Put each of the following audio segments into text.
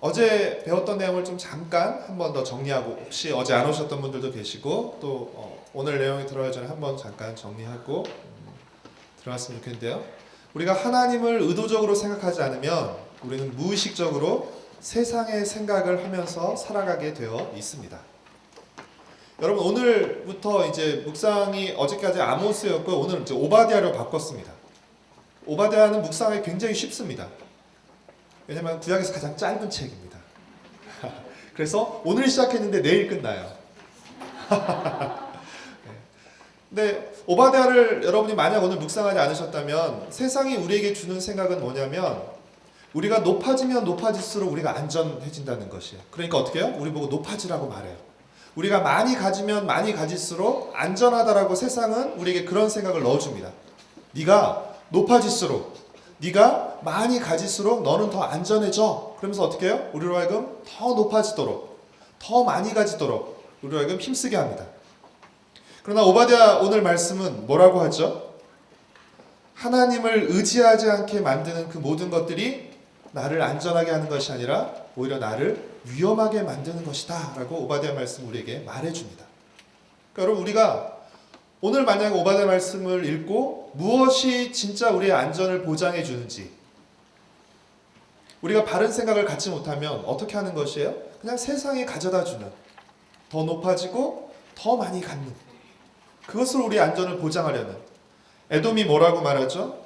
어제 배웠던 내용을 좀 잠깐 한 번 더 정리하고, 혹시 어제 안 오셨던 분들도 계시고 또 오늘 내용이 들어가기 전에 한 번 잠깐 정리하고 들어갔으면 좋겠는데요. 우리가 하나님을 의도적으로 생각하지 않으면 우리는 무의식적으로 세상의 생각을 하면서 살아가게 되어 있습니다. 여러분, 오늘부터 이제 묵상이 어제까지 아모스였고 오늘 이제 오바댜로 바꿨습니다. 오바댜는 묵상하기 굉장히 쉽습니다. 왜냐하면 구약에서 가장 짧은 책입니다. 그래서 오늘 시작했는데 내일 끝나요. 근데 오바댜를 여러분이 만약 오늘 묵상하지 않으셨다면 세상이 우리에게 주는 생각은 뭐냐면 우리가 높아지면 높아질수록 우리가 안전해진다는 것이에요. 그러니까 어떻게 해요? 우리 보고 높아지라고 말해요. 우리가 많이 가지면 많이 가질수록 안전하다라고 세상은 우리에게 그런 생각을 넣어줍니다. 네가 높아질수록, 네가 많이 가질수록 너는 더 안전해져. 그러면서 어떻게 해요? 우리로 하여금 더 높아지도록, 더 많이 가지도록 우리로 하여금 힘쓰게 합니다. 그러나 오바댜 오늘 말씀은 뭐라고 하죠? 하나님을 의지하지 않게 만드는 그 모든 것들이 나를 안전하게 하는 것이 아니라 오히려 나를 위험하게 만드는 것이다 라고 오바댜 말씀 우리에게 말해줍니다. 그러니까 여러분, 우리가 오늘 만약 오바댜 말씀을 읽고 무엇이 진짜 우리의 안전을 보장해 주는지, 우리가 바른 생각을 갖지 못하면 어떻게 하는 것이에요? 그냥 세상에 가져다 주는, 더 높아지고 더 많이 갖는, 그것으로 우리의 안전을 보장하려는. 에돔이 뭐라고 말하죠?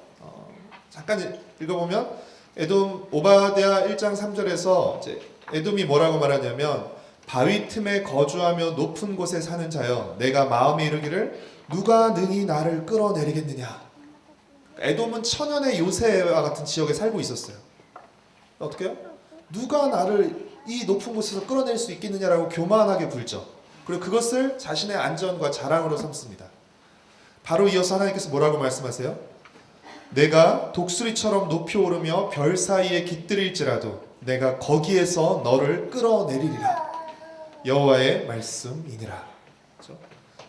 잠깐 읽어보면 에돔 오바댜 1장 3절에서 이제 에돔이 뭐라고 말하냐면 바위 틈에 거주하며 높은 곳에 사는 자여, 내가 마음에 이르기를 누가 능히 나를 끌어내리겠느냐. 에돔은 천연의 요새와 같은 지역에 살고 있었어요. 어떻게 해요? 누가 나를 이 높은 곳에서 끌어낼 수 있겠느냐라고 교만하게 굴죠. 그리고 그것을 자신의 안전과 자랑으로 삼습니다. 바로 이어서 하나님께서 뭐라고 말씀하세요? 내가 독수리처럼 높이 오르며 별 사이에 깃들일지라도 내가 거기에서 너를 끌어내리리라. 여호와의 말씀이니라. 그렇죠?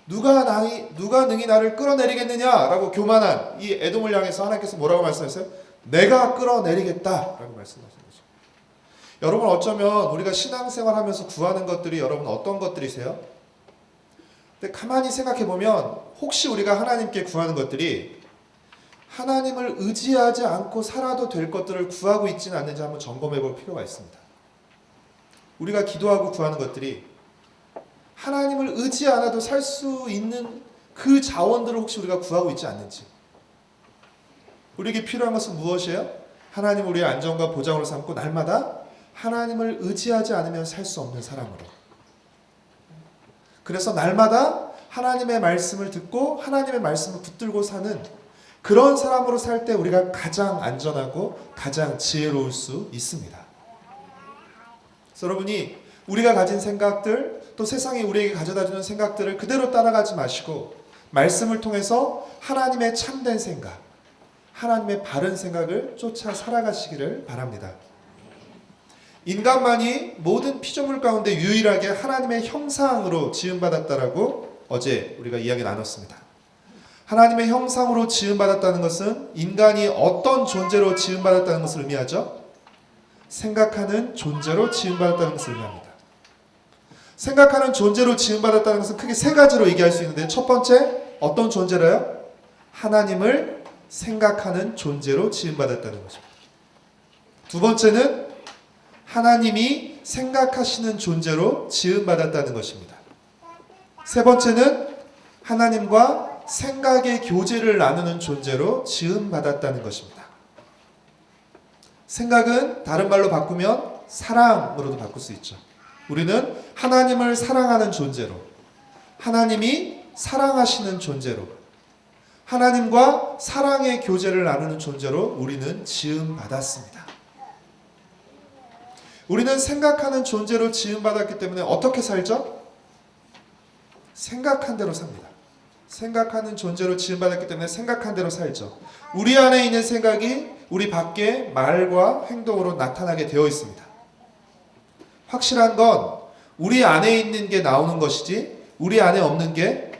누가 능히 나를 끌어내리겠느냐라고 교만한 이 에돔을 향해서 하나님께서 뭐라고 말씀하셨어요? 내가 끌어내리겠다라고 말씀하신 거죠. 여러분, 어쩌면 우리가 신앙생활하면서 구하는 것들이 여러분 어떤 것들이세요? 근데 가만히 생각해 보면 혹시 우리가 하나님께 구하는 것들이 하나님을 의지하지 않고 살아도 될 것들을 구하고 있지는 않는지 한번 점검해 볼 필요가 있습니다. 우리가 기도하고 구하는 것들이 하나님을 의지 않아도 살 수 있는 그 자원들을 혹시 우리가 구하고 있지 않는지. 우리에게 필요한 것은 무엇이에요? 하나님 우리의 안전과 보장으로 삼고 날마다 하나님을 의지하지 않으면 살 수 없는 사람으로. 그래서 날마다 하나님의 말씀을 듣고 하나님의 말씀을 붙들고 사는 그런 사람으로 살 때 우리가 가장 안전하고 가장 지혜로울 수 있습니다. 그래서 여러분이 우리가 가진 생각들, 또 세상이 우리에게 가져다주는 생각들을 그대로 따라가지 마시고 말씀을 통해서 하나님의 참된 생각, 하나님의 바른 생각을 쫓아 살아가시기를 바랍니다. 인간만이 모든 피조물 가운데 유일하게 하나님의 형상으로 지음받았다라고 어제 우리가 이야기 나눴습니다. 하나님의 형상으로 지음받았다는 것은 인간이 어떤 존재로 지음받았다는 것을 의미하죠? 생각하는 존재로 지음받았다는 것을 의미합니다. 생각하는 존재로 지음받았다는 것은 크게 세 가지로 얘기할 수 있는데, 첫 번째, 어떤 존재라요? 하나님을 생각하는 존재로 지음받았다는 것입니다. 두 번째는 하나님이 생각하시는 존재로 지음받았다는 것입니다. 세 번째는 하나님과 생각의 교제를 나누는 존재로 지음받았다는 것입니다. 생각은 다른 말로 바꾸면 사랑으로도 바꿀 수 있죠. 우리는 하나님을 사랑하는 존재로, 하나님이 사랑하시는 존재로, 하나님과 사랑의 교제를 나누는 존재로 우리는 지음받았습니다. 우리는 생각하는 존재로 지음받았기 때문에 어떻게 살죠? 생각한 대로 삽니다. 생각하는 존재로 지음받았기 때문에 생각한 대로 살죠. 우리 안에 있는 생각이 우리 밖에 말과 행동으로 나타나게 되어 있습니다. 확실한 건 우리 안에 있는 게 나오는 것이지 우리 안에 없는 게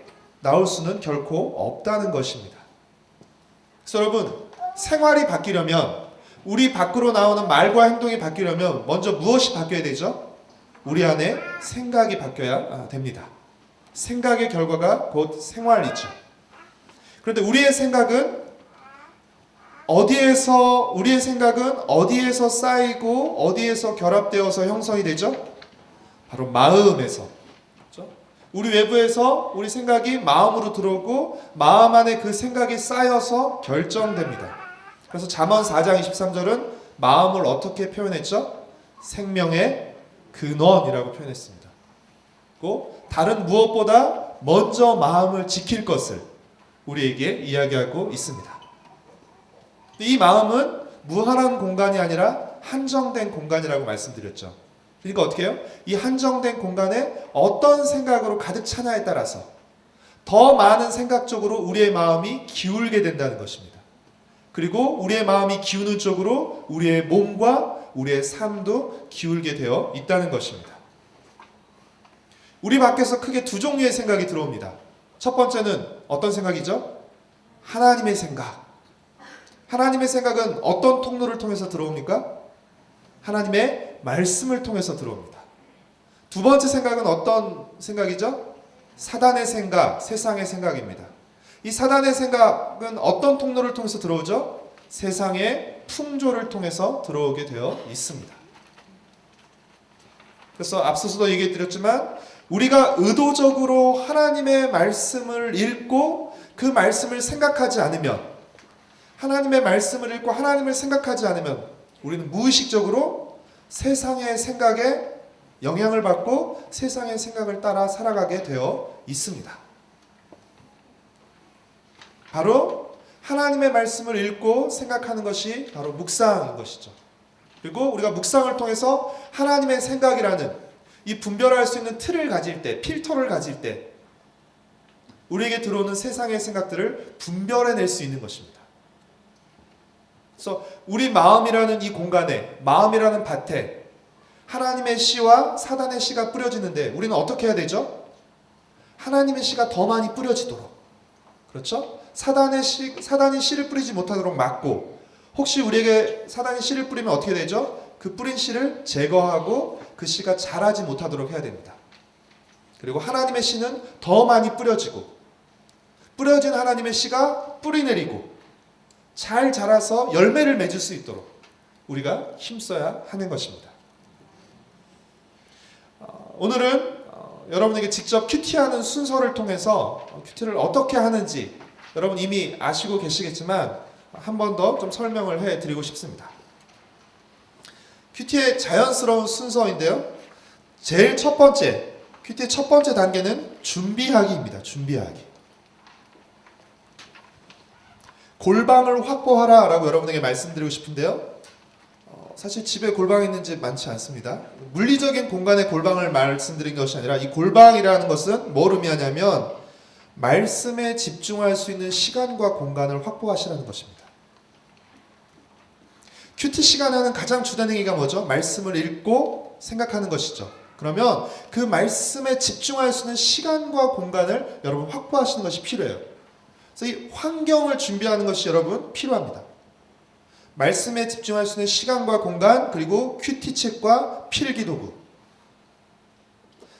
나올 수는 결코 없다는 것입니다. 그래서 여러분, 생활이 바뀌려면, 우리 밖으로 나오는 말과 행동이 바뀌려면 먼저 무엇이 바뀌어야 되죠? 우리 안에 생각이 바뀌어야 됩니다. 생각의 결과가 곧 생활이죠. 그런데 우리의 생각은 어디에서 쌓이고 어디에서 결합되어서 형성이 되죠? 바로 마음에서. 그렇죠? 우리 외부에서 우리 생각이 마음으로 들어오고 마음 안에 그 생각이 쌓여서 결정됩니다. 그래서 잠언 4장 23절은 마음을 어떻게 표현했죠? 생명의 근원이라고 표현했습니다. 그리고 다른 무엇보다 먼저 마음을 지킬 것을 우리에게 이야기하고 있습니다. 이 마음은 무한한 공간이 아니라 한정된 공간이라고 말씀드렸죠. 그러니까 어떻게 해요? 이 한정된 공간에 어떤 생각으로 가득 차냐에 따라서 더 많은 생각 쪽으로 우리의 마음이 기울게 된다는 것입니다. 그리고 우리의 마음이 기우는 쪽으로 우리의 몸과 우리의 삶도 기울게 되어 있다는 것입니다. 우리 밖에서 크게 두 종류의 생각이 들어옵니다. 첫 번째는 어떤 생각이죠? 하나님의 생각. 하나님의 생각은 어떤 통로를 통해서 들어옵니까? 하나님의 말씀을 통해서 들어옵니다. 두 번째 생각은 어떤 생각이죠? 사단의 생각, 세상의 생각입니다. 이 사단의 생각은 어떤 통로를 통해서 들어오죠? 세상의 풍조를 통해서 들어오게 되어 있습니다. 그래서 앞서서도 얘기해 드렸지만 우리가 의도적으로 하나님의 말씀을 읽고 그 말씀을 생각하지 않으면, 하나님의 말씀을 읽고 하나님을 생각하지 않으면 우리는 무의식적으로 세상의 생각에 영향을 받고 세상의 생각을 따라 살아가게 되어 있습니다. 바로 하나님의 말씀을 읽고 생각하는 것이 바로 묵상인 것이죠. 그리고 우리가 묵상을 통해서 하나님의 생각이라는 이 분별할 수 있는 틀을 가질 때, 필터를 가질 때 우리에게 들어오는 세상의 생각들을 분별해낼 수 있는 것입니다. 그래서 우리 마음이라는 이 공간에, 마음이라는 밭에 하나님의 씨와 사단의 씨가 뿌려지는데 우리는 어떻게 해야 되죠? 하나님의 씨가 더 많이 뿌려지도록, 그렇죠? 사단이 씨를 뿌리지 못하도록 막고, 혹시 우리에게 사단이 씨를 뿌리면 어떻게 되죠? 그 뿌린 씨를 제거하고 그 씨가 자라지 못하도록 해야 됩니다. 그리고 하나님의 씨는 더 많이 뿌려지고, 뿌려진 하나님의 씨가 뿌리 내리고 잘 자라서 열매를 맺을 수 있도록 우리가 힘써야 하는 것입니다. 오늘은 여러분에게 직접 큐티하는 순서를 통해서 큐티를 어떻게 하는지 여러분 이미 아시고 계시겠지만 한 번 더 좀 설명을 해드리고 싶습니다. 큐티의 자연스러운 순서인데요. 제일 첫 번째, 큐티의 첫 번째 단계는 준비하기입니다. 준비하기. 골방을 확보하라 라고 여러분에게 말씀드리고 싶은데요. 사실 집에 골방이 있는 집 많지 않습니다. 물리적인 공간의 골방을 말씀드린 것이 아니라 이 골방이라는 것은 뭘 의미하냐면 말씀에 집중할 수 있는 시간과 공간을 확보하시라는 것입니다. 큐티 시간에 하는 가장 주된 행위가 뭐죠? 말씀을 읽고 생각하는 것이죠. 그러면 그 말씀에 집중할 수 있는 시간과 공간을 여러분 확보하시는 것이 필요해요. 그래서 이 환경을 준비하는 것이 여러분 필요합니다. 말씀에 집중할 수 있는 시간과 공간, 그리고 큐티 책과 필기도구.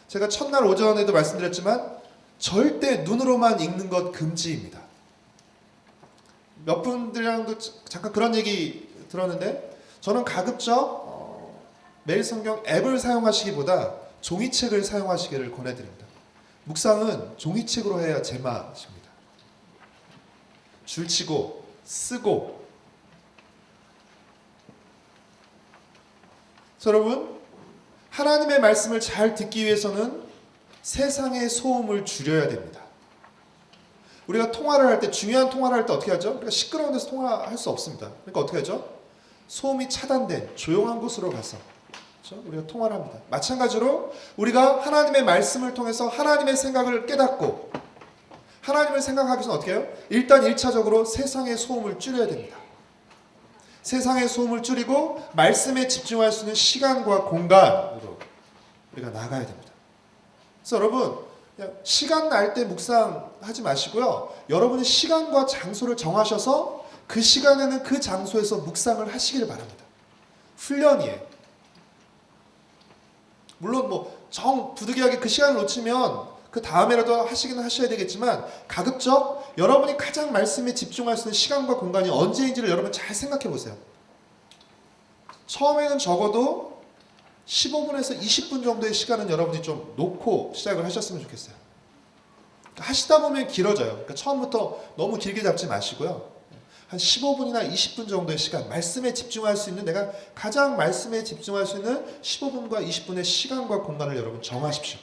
제가 첫날 오전에도 말씀드렸지만 절대 눈으로만 읽는 것 금지입니다. 몇 분들이랑도 잠깐 그런 얘기 들었는데 저는 가급적 매일 성경 앱을 사용하시기보다 종이책을 사용하시기를 권해드립니다. 묵상은 종이책으로 해야 제맛입니다. 줄치고 쓰고. 여러분, 하나님의 말씀을 잘 듣기 위해서는 세상의 소음을 줄여야 됩니다. 우리가 통화를 할 때, 중요한 통화를 할 때 어떻게 하죠? 우리가 시끄러운 데서 통화할 수 없습니다. 그러니까 어떻게 하죠? 소음이 차단된 조용한 곳으로 가서, 그렇죠? 우리가 통화를 합니다. 마찬가지로 우리가 하나님의 말씀을 통해서 하나님의 생각을 깨닫고 하나님을 생각하기 위해서는 어떻게 해요? 일단 1차적으로 세상의 소음을 줄여야 됩니다. 세상의 소음을 줄이고 말씀에 집중할 수 있는 시간과 공간으로 우리가 나가야 됩니다. 그래서 여러분, 그냥 시간 날 때 묵상하지 마시고요. 여러분의 시간과 장소를 정하셔서 그 시간에는 그 장소에서 묵상을 하시길 바랍니다. 훈련이에요. 물론 정 부득이하게 그 시간을 놓치면 그 다음에라도 하시기는 하셔야 되겠지만 가급적 여러분이 가장 말씀에 집중할 수 있는 시간과 공간이 언제인지를 여러분 잘 생각해 보세요. 처음에는 적어도 15분에서 20분 정도의 시간은 여러분이 좀 놓고 시작을 하셨으면 좋겠어요. 그러니까 하시다 보면 길어져요. 그러니까 처음부터 너무 길게 잡지 마시고요. 한 15분이나 20분 정도의 시간, 말씀에 집중할 수 있는, 내가 가장 말씀에 집중할 수 있는 15분과 20분의 시간과 공간을 여러분 정하십시오.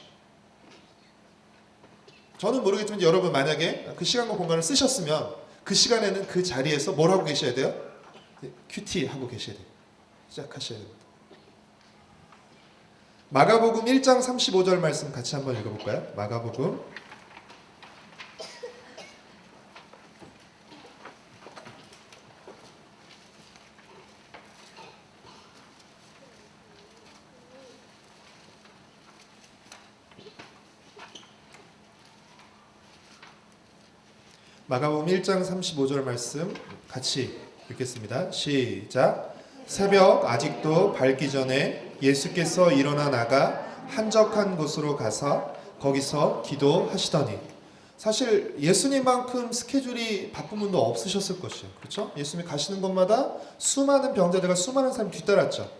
저는 모르겠지만 여러분 만약에 그 시간과 공간을 쓰셨으면 그 시간에는 그 자리에서 뭘 하고 계셔야 돼요? 큐티 하고 계셔야 돼요. 시작하셔야 됩니다. 마가복음 1장 35절 말씀 같이 한번 읽어볼까요? 마가복음 1장 35절 말씀 같이 읽겠습니다. 시작. 새벽 아직도 밝기 전에 예수께서 일어나 나가 한적한 곳으로 가서 거기서 기도하시더니, 사실 예수님만큼 스케줄이 바쁜 분도 없으셨을 것이에요. 그렇죠? 예수님이 가시는 곳마다 수많은 병자들과 수많은 사람이 뒤따랐죠.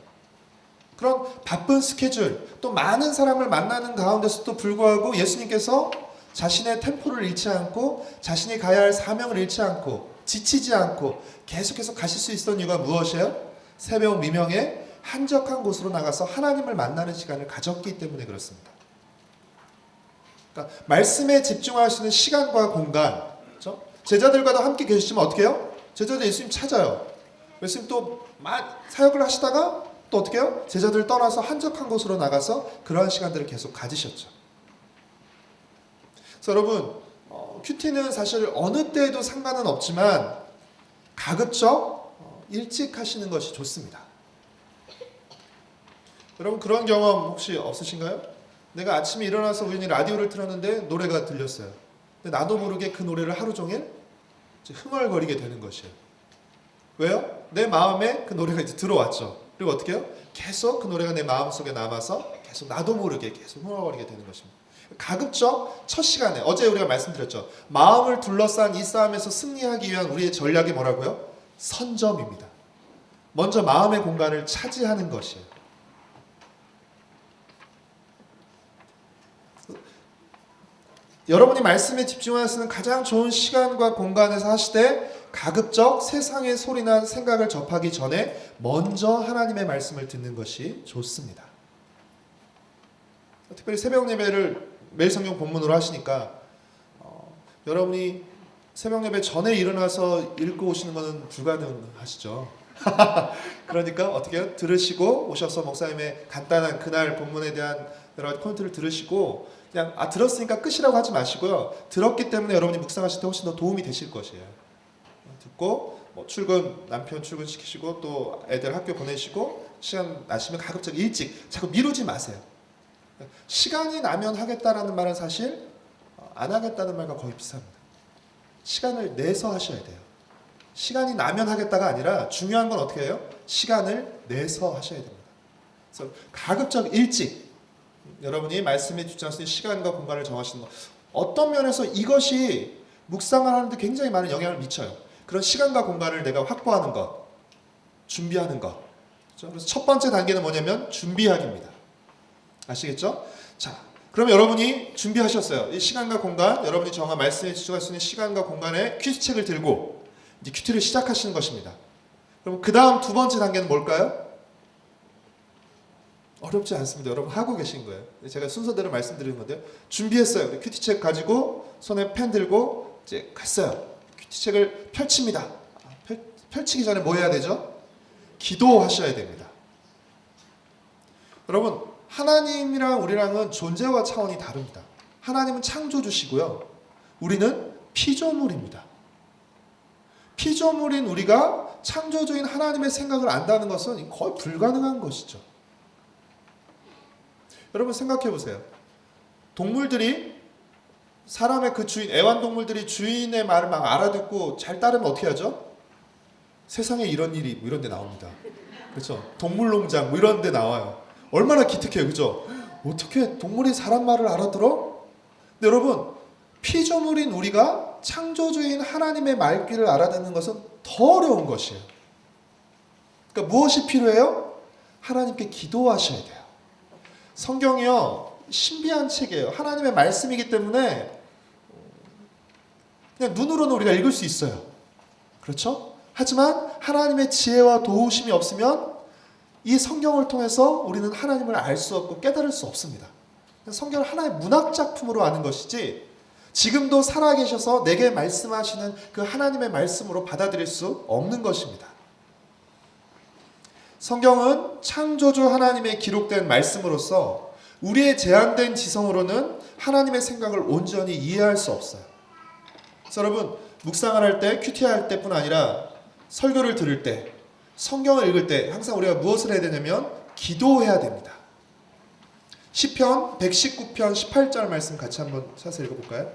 그런 바쁜 스케줄, 또 많은 사람을 만나는 가운데서도 불구하고 예수님께서 자신의 템포를 잃지 않고 자신이 가야 할 사명을 잃지 않고 지치지 않고 계속해서 가실 수 있었던 이유가 무엇이에요? 새벽 미명에 한적한 곳으로 나가서 하나님을 만나는 시간을 가졌기 때문에 그렇습니다. 그러니까 말씀에 집중할 수 있는 시간과 공간, 그렇죠? 제자들과도 함께 계시지만 어떻게 해요? 제자들 예수님 찾아요. 예수님 또 사역을 하시다가 또 어떻게 해요? 제자들 떠나서 한적한 곳으로 나가서 그러한 시간들을 계속 가지셨죠. 그래서 여러분, 큐티는 사실 어느 때에도 상관은 없지만 가급적 일찍 하시는 것이 좋습니다. 여러분 그런 경험 혹시 없으신가요? 내가 아침에 일어나서 우연히 라디오를 틀었는데 노래가 들렸어요. 근데 나도 모르게 그 노래를 하루 종일 흥얼거리게 되는 것이에요. 왜요? 내 마음에 그 노래가 이제 들어왔죠. 그리고 어떻게 해요? 계속 그 노래가 내 마음속에 남아서 계속 나도 모르게 계속 흥얼거리게 되는 것입니다. 가급적 첫 시간에, 어제 우리가 말씀드렸죠. 마음을 둘러싼 이 싸움에서 승리하기 위한 우리의 전략이 뭐라고요? 선점입니다. 먼저 마음의 공간을 차지하는 것이에요. 여러분이 말씀에 집중할 수 있는 가장 좋은 시간과 공간에서 하시되 가급적 세상의 소리나 생각을 접하기 전에 먼저 하나님의 말씀을 듣는 것이 좋습니다. 특별히 새벽 예배를 매일 성경 본문으로 하시니까 여러분이 새벽 예배 전에 일어나서 읽고 오시는 것은 불가능하시죠. 그러니까 어떻게 해요? 들으시고 오셔서 목사님의 간단한 그날 본문에 대한 여러 가지 포인트를 들으시고 그냥 들었으니까 끝이라고 하지 마시고요. 들었기 때문에 여러분이 묵상하실 때 훨씬 더 도움이 되실 것이에요. 듣고 남편 출근시키시고 또 애들 학교 보내시고 시간 나시면 가급적 일찍, 자꾸 미루지 마세요. 시간이 나면 하겠다라는 말은 사실 안 하겠다는 말과 거의 비슷합니다. 시간을 내서 하셔야 돼요. 시간이 나면 하겠다가 아니라 중요한 건 어떻게 해요? 시간을 내서 하셔야 됩니다. 그래서 가급적 일찍 여러분이 말씀에 집중할 수 있는 시간과 공간을 정하시는 것, 어떤 면에서 이것이 묵상을 하는데 굉장히 많은 영향을 미쳐요. 그런 시간과 공간을 내가 확보하는 것, 준비하는 것. 그래서 첫 번째 단계는 뭐냐면 준비하기입니다. 아시겠죠? 자, 그럼 여러분이 준비하셨어요. 이 시간과 공간, 여러분이 정한 말씀에 집중할 수 있는 시간과 공간에 큐티책을 들고 이제 큐티를 시작하시는 것입니다. 그럼 그 다음 두 번째 단계는 뭘까요? 어렵지 않습니다. 여러분 하고 계신 거예요. 제가 순서대로 말씀드리는 건데요. 준비했어요. 큐티책 가지고 손에 펜 들고 이제 갔어요. 큐티책을 펼칩니다. 펼치기 전에 뭐 해야 되죠? 기도하셔야 됩니다. 여러분, 하나님이랑 우리랑은 존재와 차원이 다릅니다. 하나님은 창조주시고요. 우리는 피조물입니다. 피조물인 우리가 창조주인 하나님의 생각을 안다는 것은 거의 불가능한 것이죠. 여러분 생각해 보세요. 동물들이 사람의 그 주인, 애완동물들이 주인의 말을 막 알아듣고 잘 따르면 어떻게 하죠? 세상에 이런 일이 뭐 이런 데 나옵니다. 그렇죠? 동물농장 뭐 이런 데 나와요. 얼마나 기특해요. 그죠? 어떻게 동물이 사람 말을 알아들어? 근데 여러분, 피조물인 우리가 창조주인 하나님의 말귀를 알아듣는 것은 더 어려운 것이에요. 그러니까 무엇이 필요해요? 하나님께 기도하셔야 돼요. 성경이요, 신비한 책이에요. 하나님의 말씀이기 때문에 그냥 눈으로는 우리가 읽을 수 있어요. 그렇죠? 하지만 하나님의 지혜와 도우심이 없으면 이 성경을 통해서 우리는 하나님을 알 수 없고 깨달을 수 없습니다. 성경을 하나의 문학 작품으로 아는 것이지 지금도 살아계셔서 내게 말씀하시는 그 하나님의 말씀으로 받아들일 수 없는 것입니다. 성경은 창조주 하나님의 기록된 말씀으로서 우리의 제한된 지성으로는 하나님의 생각을 온전히 이해할 수 없어요. 그래서 여러분, 묵상을 할 때, 큐티할 할 때뿐 아니라 설교를 들을 때, 성경을 읽을 때 항상 우리가 무엇을 해야 되냐면 기도해야 됩니다. 시편 119편 18절 말씀 같이 한번 찾아서 읽어볼까요?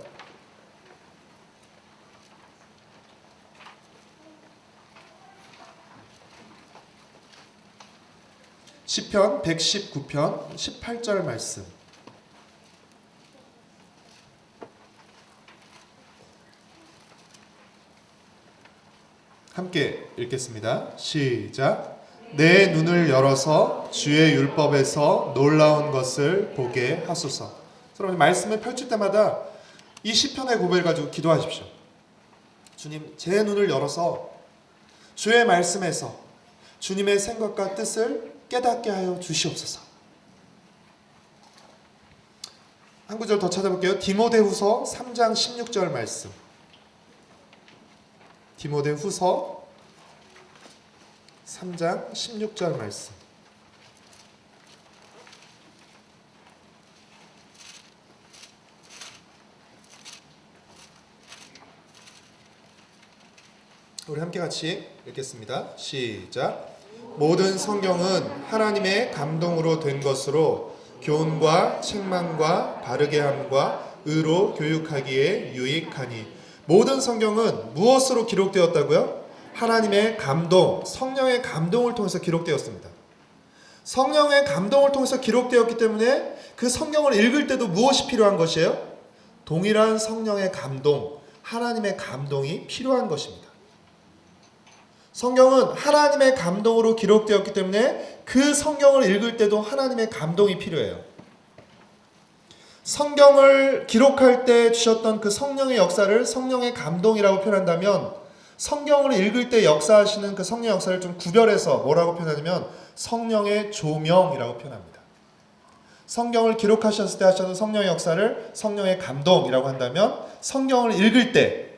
시편 119편 18절 말씀. 함께 읽겠습니다. 시작. 내 눈을 열어서 주의 율법에서 놀라운 것을 보게 하소서. 여러분, 말씀을 펼칠 때마다 이 시편의 고백을 가지고 기도하십시오. 주님, 제 눈을 열어서 주의 말씀에서 주님의 생각과 뜻을 깨닫게 하여 주시옵소서. 한 구절 더 찾아볼게요. 디모데후서 3장 16절 말씀. 디모데후서 3장 16절 말씀. 우리 함께 같이 읽겠습니다. 시작. 모든 성경은 하나님의 감동으로 된 것으로 교훈과 책망과 바르게 함과 의로 교육하기에 유익하니. 모든 성경은 무엇으로 기록되었다고요? 하나님의 감동, 성령의 감동을 통해서 기록되었습니다. 성령의 감동을 통해서 기록되었기 때문에 그 성경을 읽을 때도 무엇이 필요한 것이에요? 동일한 성령의 감동, 하나님의 감동이 필요한 것입니다. 성경은 하나님의 감동으로 기록되었기 때문에 그 성경을 읽을 때도 하나님의 감동이 필요해요. 성경을 기록할 때 주셨던 그 성령의 역사를 성령의 감동이라고 표현한다면, 성경을 읽을 때 역사하시는 그 성령의 역사를 좀 구별해서 뭐라고 표현하냐면 성령의 조명이라고 표현합니다. 성경을 기록하셨을 때 하셨던 성령의 역사를 성령의 감동이라고 한다면, 성경을 읽을 때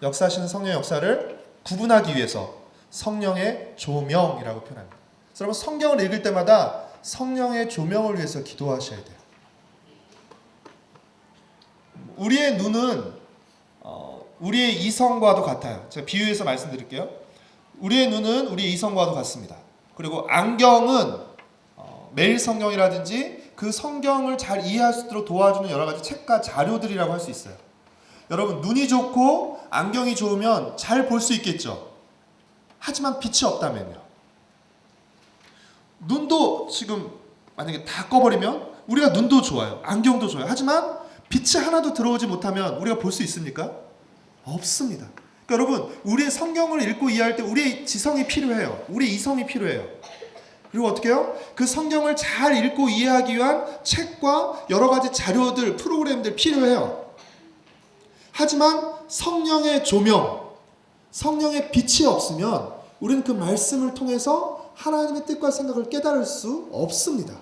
역사하시는 성령의 역사를 구분하기 위해서 성령의 조명이라고 표현합니다. 여러분, 성경을 읽을 때마다 성령의 조명을 위해서 기도하셔야 돼요. 우리의 눈은 우리의 이성과도 같아요. 제가 비유해서 말씀드릴게요. 우리의 눈은 우리의 이성과도 같습니다. 그리고 안경은 매일 성경이라든지 그 성경을 잘 이해할 수 있도록 도와주는 여러 가지 책과 자료들이라고 할 수 있어요. 여러분, 눈이 좋고 안경이 좋으면 잘 볼 수 있겠죠. 하지만 빛이 없다면요. 눈도 지금 만약에 다 꺼버리면 우리가 눈도 좋아요. 안경도 좋아요. 하지만 빛이 하나도 들어오지 못하면 우리가 볼 수 있습니까? 없습니다. 그러니까 여러분, 우리의 성경을 읽고 이해할 때 우리의 지성이 필요해요. 우리의 이성이 필요해요. 그리고 어떻게 해요? 그 성경을 잘 읽고 이해하기 위한 책과 여러 가지 자료들, 프로그램들 필요해요. 하지만 성령의 조명, 성령의 빛이 없으면 우리는 그 말씀을 통해서 하나님의 뜻과 생각을 깨달을 수 없습니다.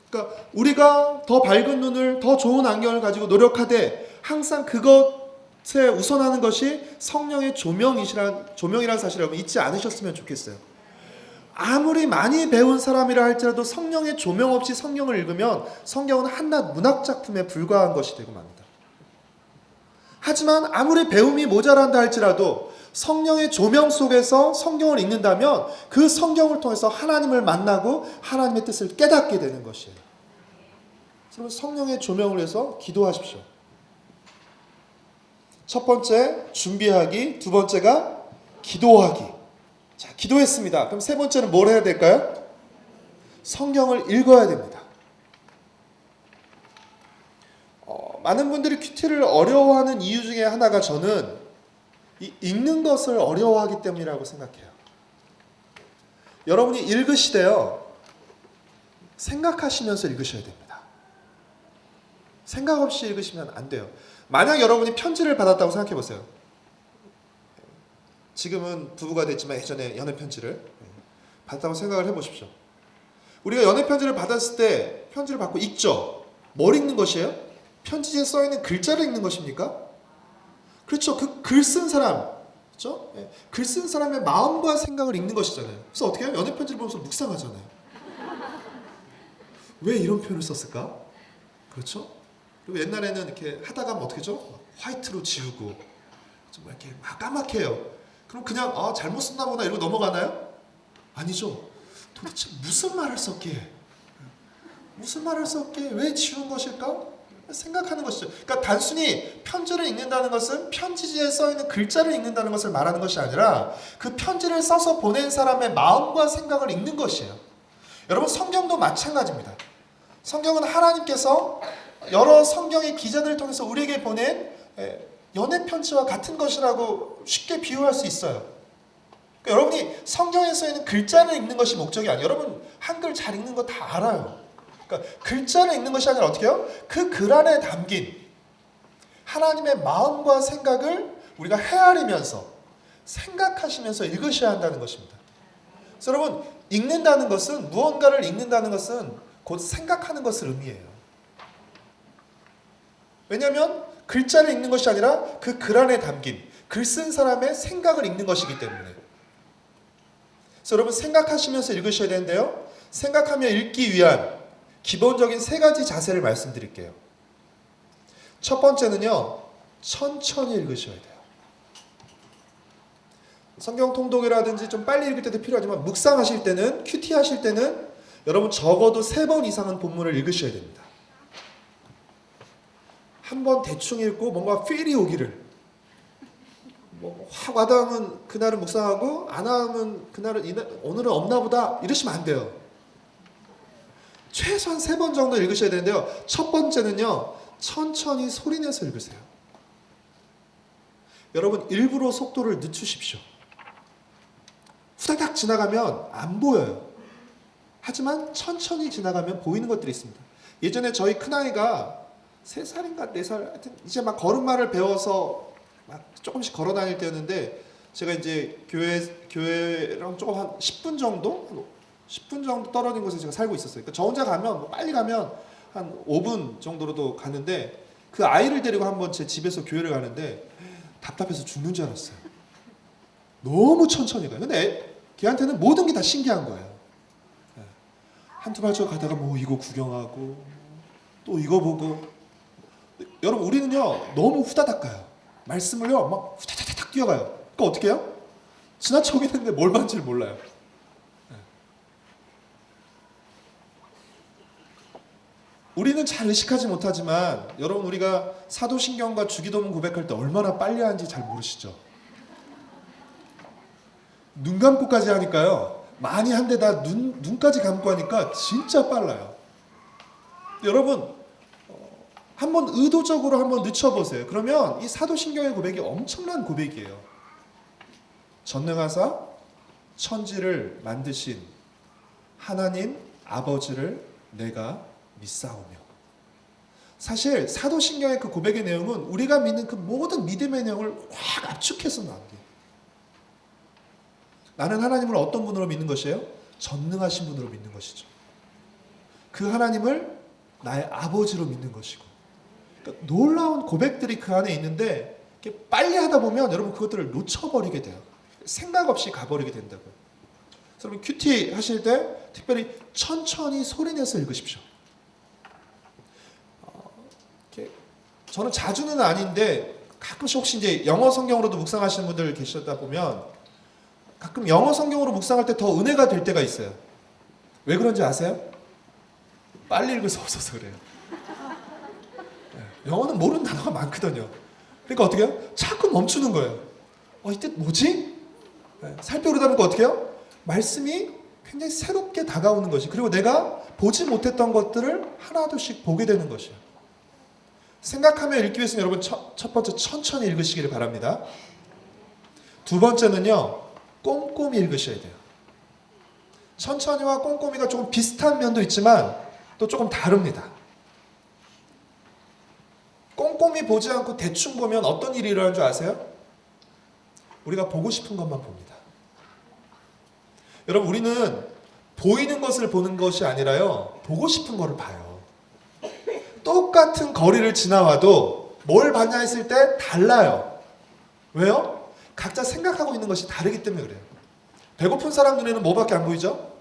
그러니까 우리가 더 밝은 눈을, 더 좋은 안경을 가지고 노력하되 항상 그것에 우선하는 것이 성령의 조명이라는 사실을 여러분 잊지 않으셨으면 좋겠어요. 아무리 많이 배운 사람이라 할지라도 성령의 조명 없이 성경을 읽으면 성경은 한낱 문학작품에 불과한 것이 되고 맙니다. 하지만 아무리 배움이 모자란다 할지라도 성령의 조명 속에서 성경을 읽는다면 그 성경을 통해서 하나님을 만나고 하나님의 뜻을 깨닫게 되는 것이에요. 그래서 성령의 조명을 위해서 기도하십시오. 첫 번째, 준비하기. 두 번째가 기도하기. 자, 기도했습니다. 그럼 세 번째는 뭘 해야 될까요? 성경을 읽어야 됩니다. 많은 분들이 큐티를 어려워하는 이유 중에 하나가 저는 이 읽는 것을 어려워하기 때문이라고 생각해요. 여러분이 읽으시되요 생각하시면서 읽으셔야 됩니다. 생각 없이 읽으시면 안 돼요. 만약 여러분이 편지를 받았다고 생각해 보세요. 지금은 부부가 됐지만 예전에 연애 편지를 받았다고 생각을 해보십시오. 우리가 연애 편지를 받았을 때 편지를 받고 읽죠. 뭘 읽는 것이에요? 편지지에 써있는 글자를 읽는 것입니까? 그렇죠. 그 글 쓴 사람, 그렇죠? 글 쓴 사람의 마음과 생각을 읽는 것이잖아요. 그래서 어떻게 해요? 연애 편지를 보면서 묵상하잖아요. 왜 이런 표현을 썼을까? 그렇죠? 그리고 옛날에는 이렇게 하다가 뭐 어떻게 하죠? 화이트로 지우고 좀 이렇게 막 까맣게 해요. 그럼 그냥 잘못 썼나 보다 이러고 넘어가나요? 아니죠. 도대체 무슨 말을 썼기에? 무슨 말을 썼기에 왜 지운 것일까? 생각하는 것이죠. 그러니까 단순히 편지를 읽는다는 것은 편지지에 써있는 글자를 읽는다는 것을 말하는 것이 아니라 그 편지를 써서 보낸 사람의 마음과 생각을 읽는 것이에요. 여러분, 성경도 마찬가지입니다. 성경은 하나님께서 여러 성경의 기자들을 통해서 우리에게 보낸 연애 편지와 같은 것이라고 쉽게 비유할 수 있어요. 그러니까 여러분이 성경에 써있는 글자를 읽는 것이 목적이 아니에요. 여러분 한글 잘 읽는 거 다 알아요. 그러니까 글자를 읽는 것이 아니라 어떻게 해요? 그 글 안에 담긴 하나님의 마음과 생각을 우리가 헤아리면서 생각하시면서 읽으셔야 한다는 것입니다. 그래서 여러분, 읽는다는 것은, 무언가를 읽는다는 것은 곧 생각하는 것을 의미해요. 왜냐하면 글자를 읽는 것이 아니라 그 글 안에 담긴 글 쓴 사람의 생각을 읽는 것이기 때문에. 그래서 여러분, 생각하시면서 읽으셔야 되는데요, 생각하며 읽기 위한 기본적인 세 가지 자세를 말씀드릴게요. 첫 번째는요, 천천히 읽으셔야 돼요. 성경 통독이라든지 좀 빨리 읽을 때도 필요하지만 묵상하실 때는, 큐티 하실 때는 여러분 적어도 3번 이상은 본문을 읽으셔야 됩니다. 한 번 대충 읽고 뭔가 필이 오기를, 확 와닿으면 그날은 묵상하고 안 와닿으면 오늘은 없나 보다 이러시면 안 돼요. 최소한 3번 정도 읽으셔야 되는데요, 첫 번째는요, 천천히 소리내서 읽으세요. 여러분, 일부러 속도를 늦추십시오. 후다닥 지나가면 안 보여요. 하지만 천천히 지나가면 보이는 것들이 있습니다. 예전에 저희 큰아이가 3살인가 4살, 하여튼 이제 막 걸음마를 배워서 막 조금씩 걸어 다닐 때였는데, 제가 이제 교회랑 조금 한 10분 정도 떨어진 곳에 제가 살고 있었어요. 그러니까 저 혼자 가면, 빨리 가면 한 5분 정도로도 가는데, 그 아이를 데리고 한번 제 집에서 교회를 가는데 답답해서 죽는 줄 알았어요. 너무 천천히 가요. 근데 걔한테는 모든 게 다 신기한 거예요. 한두 발짝 가다가 뭐 이거 구경하고 또 이거 보고. 여러분, 우리는요 너무 후다닥 가요. 말씀을요 막 후다닥 뛰어가요. 그러니까 어떻게 해요? 지나쳐 오겠는데 뭘 봤는지 몰라요. 우리는 잘 의식하지 못하지만 여러분, 우리가 사도신경과 주기도문 고백할 때 얼마나 빨리 하는지 잘 모르시죠? 눈 감고까지 하니까요, 많이 한데다 눈까지 감고 하니까 진짜 빨라요. 여러분, 한번 의도적으로 한번 늦춰보세요. 그러면 이 사도신경의 고백이 엄청난 고백이에요. 전능하사 천지를 만드신 하나님 아버지를 내가 믿사오며. 사실 사도신경의 그 고백의 내용은 우리가 믿는 그 모든 믿음의 내용을 확 압축해서 나온 게, 나는 하나님을 어떤 분으로 믿는 것이에요? 전능하신 분으로 믿는 것이죠. 그 하나님을 나의 아버지로 믿는 것이고. 그러니까 놀라운 고백들이 그 안에 있는데, 이렇게 빨리 하다 보면 여러분 그것들을 놓쳐버리게 돼요. 생각 없이 가버리게 된다고요. 그래서 여러분, 큐티 하실 때 특별히 천천히 소리내서 읽으십시오. 저는 자주는 아닌데 가끔씩 혹시 이제 영어 성경으로도 묵상하시는 분들 계시다 보면 가끔 영어 성경으로 묵상할 때 더 은혜가 될 때가 있어요. 왜 그런지 아세요? 빨리 읽을 수 없어서 그래요. 영어는 모르는 단어가 많거든요. 그러니까 어떻게 해요? 자꾸 멈추는 거예요. 이 뜻 뭐지? 살펴보다 보니까 어떻게 해요? 말씀이 굉장히 새롭게 다가오는 것이, 그리고 내가 보지 못했던 것들을 하나둘씩 보게 되는 것이에요. 생각하며 읽기 위해서는 여러분 첫 번째 천천히 읽으시기를 바랍니다. 두 번째는요, 꼼꼼히 읽으셔야 돼요. 천천히와 꼼꼼히가 조금 비슷한 면도 있지만 또 조금 다릅니다. 꼼꼼히 보지 않고 대충 보면 어떤 일이 일어나는 줄 아세요? 우리가 보고 싶은 것만 봅니다. 여러분, 우리는 보이는 것을 보는 것이 아니라요, 보고 싶은 것을 봐요. 똑같은 거리를 지나와도 뭘 봤냐 했을 때 달라요. 왜요? 각자 생각하고 있는 것이 다르기 때문에 그래요. 배고픈 사람 눈에는 뭐밖에 안 보이죠?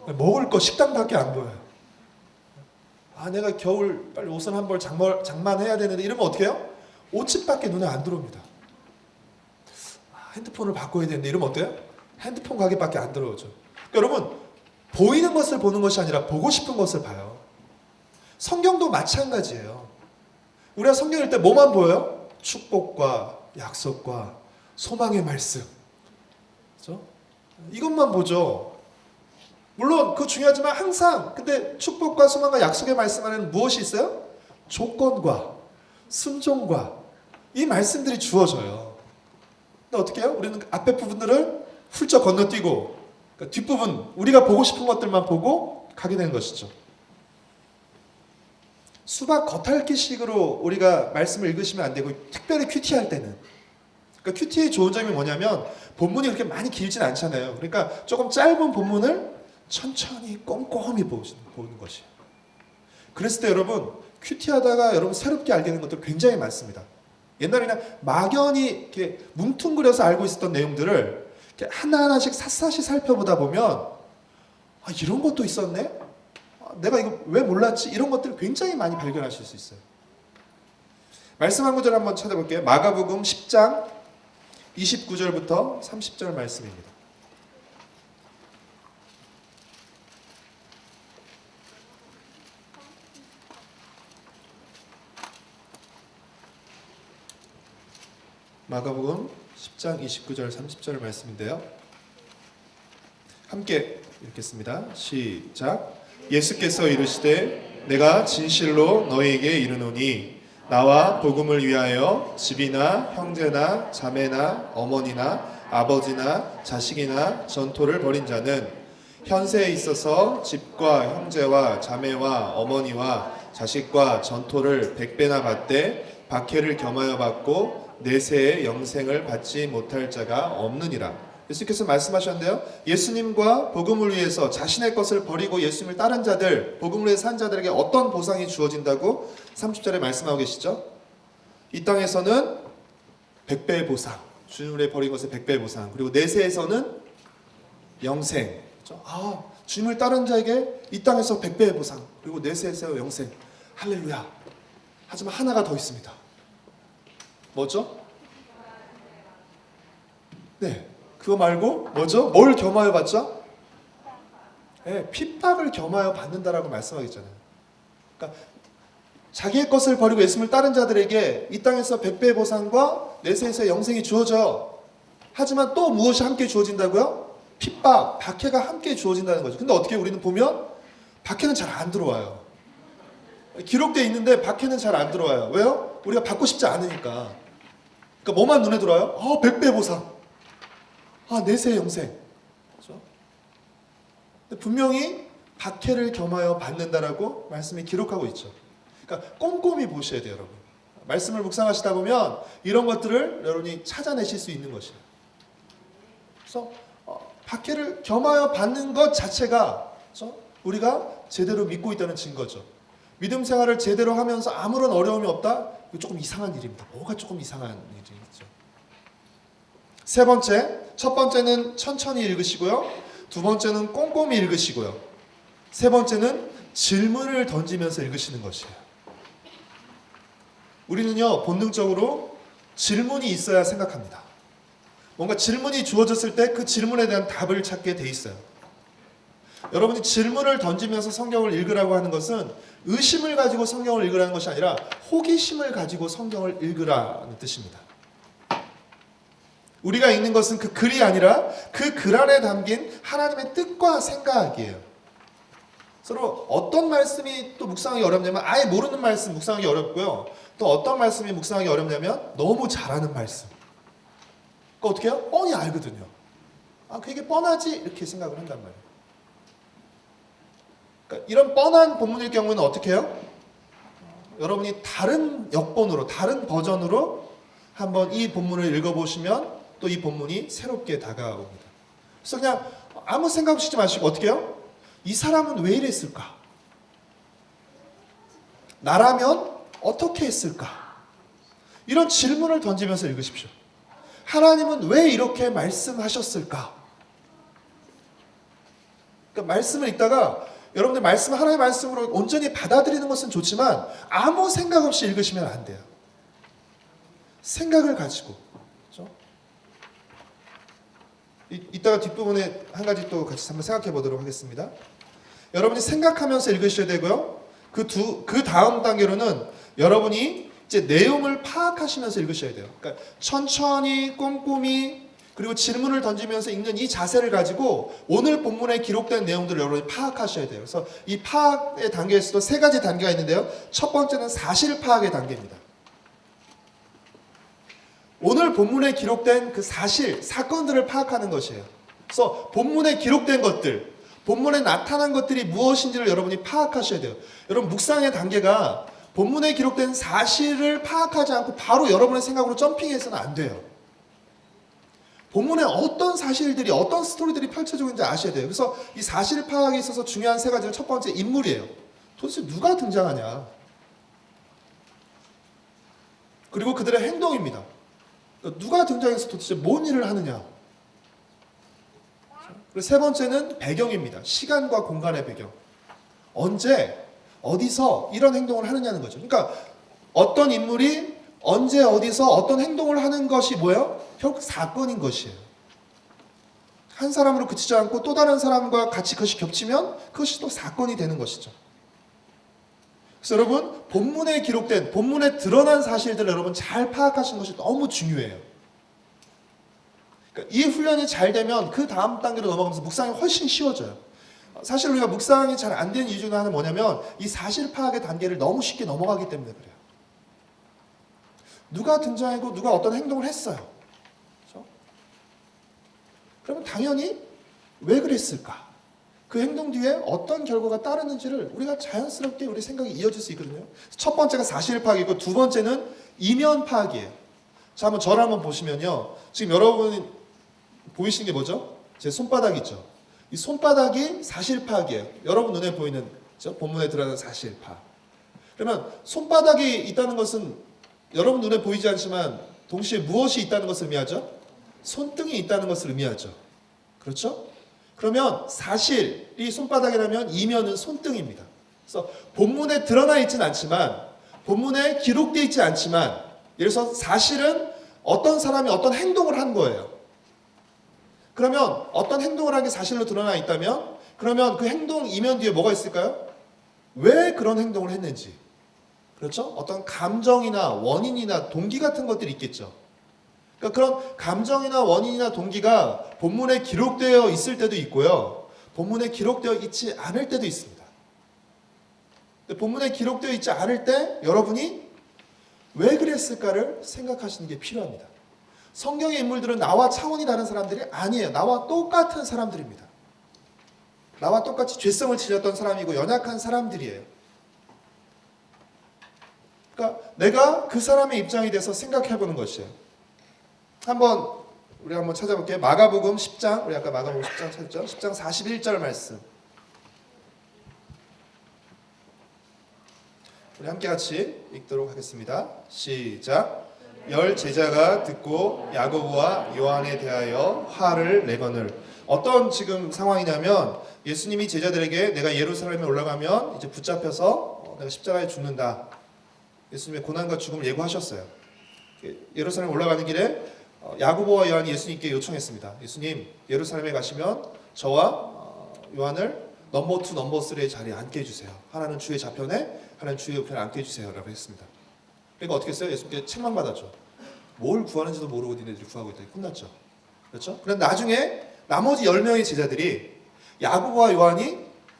먹을 거, 식당밖에 안 보여요. 내가 겨울 빨리 옷을 한 벌 장만해야 되는데 이러면 어떻게 해요? 옷집밖에 눈에 안 들어옵니다. 핸드폰을 바꿔야 되는데 이러면 어때요? 핸드폰 가게밖에 안 들어오죠. 그러니까 여러분, 보이는 것을 보는 것이 아니라 보고 싶은 것을 봐요. 성경도 마찬가지예요. 우리가 성경 읽을 때 뭐만 보여요? 축복과 약속과 소망의 말씀. 그렇죠? 이것만 보죠. 물론 그거 중요하지만 항상 근데 축복과 소망과 약속의 말씀 안에는 무엇이 있어요? 조건과 순종과 이 말씀들이 주어져요. 근데 어떻게 해요? 우리는 앞에 부분들을 훌쩍 건너뛰고 그러니까 뒷부분 우리가 보고 싶은 것들만 보고 가게 되는 것이죠. 수박 겉핥기식으로 우리가 말씀을 읽으시면 안 되고, 특별히 큐티할 때는, 그러니까 큐티의 좋은 점이 뭐냐면 본문이 그렇게 많이 길진 않잖아요. 그러니까 조금 짧은 본문을 천천히 꼼꼼히 보는 것이에요. 그랬을 때 여러분, 큐티하다가 여러분 새롭게 알게 되는 것들 굉장히 많습니다. 옛날에 그냥 막연히 이렇게 뭉뚱그려서 알고 있었던 내용들을 이렇게 하나하나씩 샅샅이 살펴보다 보면 이런 것도 있었네? 내가 이거 왜 몰랐지? 이런 것들을 굉장히 많이 발견하실 수 있어요. 말씀 한 구절 한번 찾아볼게요. 마가복음 10장 29절부터 30절 말씀입니다. 마가복음 10장 29절 30절 말씀인데요. 함께 읽겠습니다. 시작. 예수께서 이르시되 내가 진실로 너희에게 이르노니 나와 복음을 위하여 집이나 형제나 자매나 어머니나 아버지나 자식이나 전토를 벌인 자는 현세에 있어서 집과 형제와 자매와 어머니와 자식과 전토를 100배나 받되 박해를 겸하여 받고 내세의 영생을 받지 못할 자가 없느니라. 예수께서 말씀하셨는데요, 예수님과 복음을 위해서 자신의 것을 버리고 예수님을 따른 자들, 복음을 위해서 산 자들에게 어떤 보상이 주어진다고 30절에 말씀하고 계시죠? 이 땅에서는 100배의 보상, 주님을 버린 것의 100배의 보상, 그리고 내세에서는 영생. 그렇죠? 주님을 따른 자에게 이 땅에서 100배의 보상, 그리고 내세에서 영생. 할렐루야. 하지만 하나가 더 있습니다. 뭐죠? 네, 그거 말고 뭐죠? 뭘 겸하여 받죠? 네, 핍박을 겸하여 받는다라고 말씀하겠잖아요. 그러니까 자기의 것을 버리고 예수님을 따른 자들에게 이 땅에서 100배의 보상과 내세에서 영생이 주어져요. 하지만 또 무엇이 함께 주어진다고요? 핍박, 박해가 함께 주어진다는 거죠. 근데 어떻게 우리는 보면 박해는 잘 안 들어와요. 기록되어 있는데 박해는 잘 안 들어와요. 왜요? 우리가 받고 싶지 않으니까. 그러니까 뭐만 눈에 들어와요? 100배 보상. 내세 영생. 그렇죠? 근데 분명히 박해를 겸하여 받는다라고 말씀이 기록하고 있죠. 그러니까 꼼꼼히 보셔야 돼요, 여러분. 말씀을 묵상하시다 보면 이런 것들을 여러분이 찾아내실 수 있는 것이에요. 그래서 박해를 겸하여 받는 것 자체가, 그렇죠? 우리가 제대로 믿고 있다는 증거죠. 믿음 생활을 제대로 하면서 아무런 어려움이 없다? 이거 조금 이상한 일입니다. 뭐가 조금 이상한 일이죠? 세 번째, 첫 번째는 천천히 읽으시고요. 두 번째는 꼼꼼히 읽으시고요. 세 번째는 질문을 던지면서 읽으시는 것이에요. 우리는요, 본능적으로 질문이 있어야 생각합니다. 뭔가 질문이 주어졌을 때 그 질문에 대한 답을 찾게 돼 있어요. 여러분이 질문을 던지면서 성경을 읽으라고 하는 것은 의심을 가지고 성경을 읽으라는 것이 아니라 호기심을 가지고 성경을 읽으라는 뜻입니다. 우리가 읽는 것은 그 글이 아니라 그 글 안에 담긴 하나님의 뜻과 생각이에요. 서로 어떤 말씀이 또 묵상하기 어렵냐면 아예 모르는 말씀 묵상하기 어렵고요. 또 어떤 말씀이 묵상하기 어렵냐면 너무 잘하는 말씀. 그거 어떻게 해요? 뻔히 알거든요. 아, 그게 뻔하지? 이렇게 생각을 한단 말이에요. 그러니까 이런 뻔한 본문일 경우는 어떻게 해요? 여러분이 다른 역본으로, 다른 버전으로 한번 이 본문을 읽어보시면 또 이 본문이 새롭게 다가옵니다. 그래서 그냥 아무 생각 없이 마시고 어떻게 해요? 이 사람은 왜 이랬을까? 나라면 어떻게 했을까? 이런 질문을 던지면서 읽으십시오. 하나님은 왜 이렇게 말씀하셨을까? 그러니까 말씀을 읽다가 여러분들 말씀 하나의 말씀으로 온전히 받아들이는 것은 좋지만 아무 생각 없이 읽으시면 안 돼요. 생각을 가지고. 그렇죠? 이따가 뒷부분에 한 가지 또 같이 한번 생각해 보도록 하겠습니다. 여러분이 생각하면서 읽으셔야 되고요. 그 다음 단계로는 여러분이 이제 내용을 파악하시면서 읽으셔야 돼요. 그러니까 천천히 꼼꼼히 그리고 질문을 던지면서 읽는 이 자세를 가지고 오늘 본문에 기록된 내용들을 여러분이 파악하셔야 돼요. 그래서 이 파악의 단계에서도 세 가지 단계가 있는데요. 첫 번째는 사실 파악의 단계입니다. 오늘 본문에 기록된 그 사실, 사건들을 파악하는 것이에요. 그래서 본문에 기록된 것들, 본문에 나타난 것들이 무엇인지를 여러분이 파악하셔야 돼요. 여러분 묵상의 단계가 본문에 기록된 사실을 파악하지 않고 바로 여러분의 생각으로 점핑해서는 안 돼요. 본문에 어떤 사실들이 어떤 스토리들이 펼쳐지고 있는지 아셔야 돼요. 그래서 이 사실 파악에 있어서 중요한 세 가지는 첫 번째 인물이에요. 도대체 누가 등장하냐. 그리고 그들의 행동입니다. 누가 등장해서 도대체 뭔 일을 하느냐. 그리고 세 번째는 배경입니다. 시간과 공간의 배경. 언제, 어디서 이런 행동을 하느냐는 거죠. 그러니까 어떤 인물이 언제, 어디서 어떤 행동을 하는 것이 뭐예요? 결국 사건인 것이에요. 한 사람으로 그치지 않고 또 다른 사람과 같이 그것이 겹치면 그것이 또 사건이 되는 것이죠. 그래서 여러분 본문에 기록된, 본문에 드러난 사실들을 여러분 잘 파악하시는 것이 너무 중요해요. 그러니까 이 훈련이 잘 되면 그 다음 단계로 넘어가면서 묵상이 훨씬 쉬워져요. 사실 우리가 묵상이 잘 안 되는 이유 중에 하나는 뭐냐면 이 사실 파악의 단계를 너무 쉽게 넘어가기 때문에 그래요. 누가 등장하고 누가 어떤 행동을 했어요. 그렇죠? 그러면 당연히 왜 그랬을까? 그 행동 뒤에 어떤 결과가 따르는지를 우리가 자연스럽게 우리 생각이 이어질 수 있거든요. 첫 번째가 사실 파악이고 두 번째는 이면 파악이에요. 자, 한번 저를 한번 보시면요. 지금 여러분 보이시는 게 뭐죠? 제 손바닥 있죠? 이 손바닥이 사실 파악이에요. 여러분 눈에 보이는, 그렇죠? 본문에 드러나는 사실 파악. 그러면 손바닥이 있다는 것은 여러분 눈에 보이지 않지만 동시에 무엇이 있다는 것을 의미하죠? 손등이 있다는 것을 의미하죠. 그렇죠? 그러면 사실이 손바닥이라면 이면은 손등입니다. 그래서 본문에 드러나 있지는 않지만, 본문에 기록되어 있지 않지만, 예를 들어서 사실은 어떤 사람이 어떤 행동을 한 거예요. 그러면 어떤 행동을 한 게 사실로 드러나 있다면, 그러면 그 행동 이면 뒤에 뭐가 있을까요? 왜 그런 행동을 했는지. 그렇죠? 어떤 감정이나 원인이나 동기 같은 것들이 있겠죠. 그러니까 그런 감정이나 원인이나 동기가 본문에 기록되어 있을 때도 있고요. 본문에 기록되어 있지 않을 때도 있습니다. 본문에 기록되어 있지 않을 때 여러분이 왜 그랬을까를 생각하시는 게 필요합니다. 성경의 인물들은 나와 차원이 다른 사람들이 아니에요. 나와 똑같은 사람들입니다. 나와 똑같이 죄성을 지녔던 사람이고 연약한 사람들이에요. 그러니까 내가 그 사람의 입장이 돼서 생각해보는 것이에요. 우리 한번 찾아볼게요. 마가복음 10장, 우리 아까 마가복음 10장 찾았죠? 10장 41절 말씀. 우리 함께 같이 읽도록 하겠습니다. 시작. 열 제자가 듣고 야고보와 요한에 대하여 화를 내거늘. 어떤 지금 상황이냐면 예수님이 제자들에게 내가 예루살렘에 올라가면 이제 붙잡혀서 내가 십자가에 죽는다. 예수님의 고난과 죽음을 예고하셨어요. 예루살렘 올라가는 길에 야고보와 요한이 예수님께 요청했습니다. 예수님, 예루살렘에 가시면 저와 요한을 넘버 2, 넘버 3의 자리에 앉게 해주세요. 하나는 주의 좌편에, 하나는 주의 우편에 앉게 해주세요. 라고 했습니다. 그러니까 어떻게 했어요? 예수님께 책망받았죠. 뭘 구하는지도 모르고 니네들이 구하고 있더니 혼났죠. 그렇죠? 그런데 나중에 나머지 10명의 제자들이 야고보와 요한이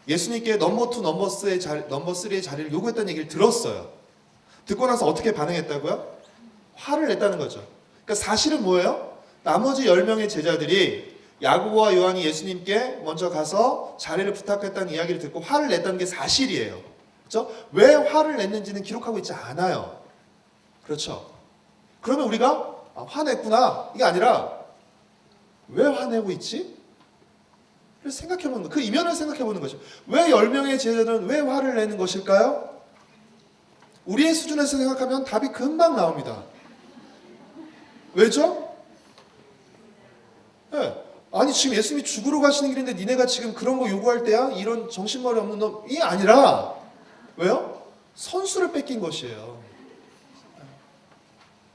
예수님께 넘버 2, 넘버 3의 자리를 요구했다는 얘기를 들었어요. 듣고 나서 어떻게 반응했다고요? 화를 냈다는 거죠. 그러니까 사실은 뭐예요? 나머지 10명의 제자들이 야고보와 요한이 예수님께 먼저 가서 자리를 부탁했다는 이야기를 듣고 화를 냈다는 게 사실이에요. 그렇죠? 왜 화를 냈는지는 기록하고 있지 않아요. 그렇죠? 그러면 우리가 화냈구나 이게 아니라 왜 화내고 있지? 그래서 생각해보는 거, 그 이면을 생각해보는 것이죠. 왜 10명의 제자들은 왜 화를 내는 것일까요? 우리의 수준에서 생각하면 답이 금방 나옵니다. 왜죠? 네. 아니 지금 예수님이 죽으러 가시는 길인데 니네가 지금 그런 거 요구할 때야? 이런 정신머리 없는 놈이 아니라 왜요? 선수를 뺏긴 것이에요.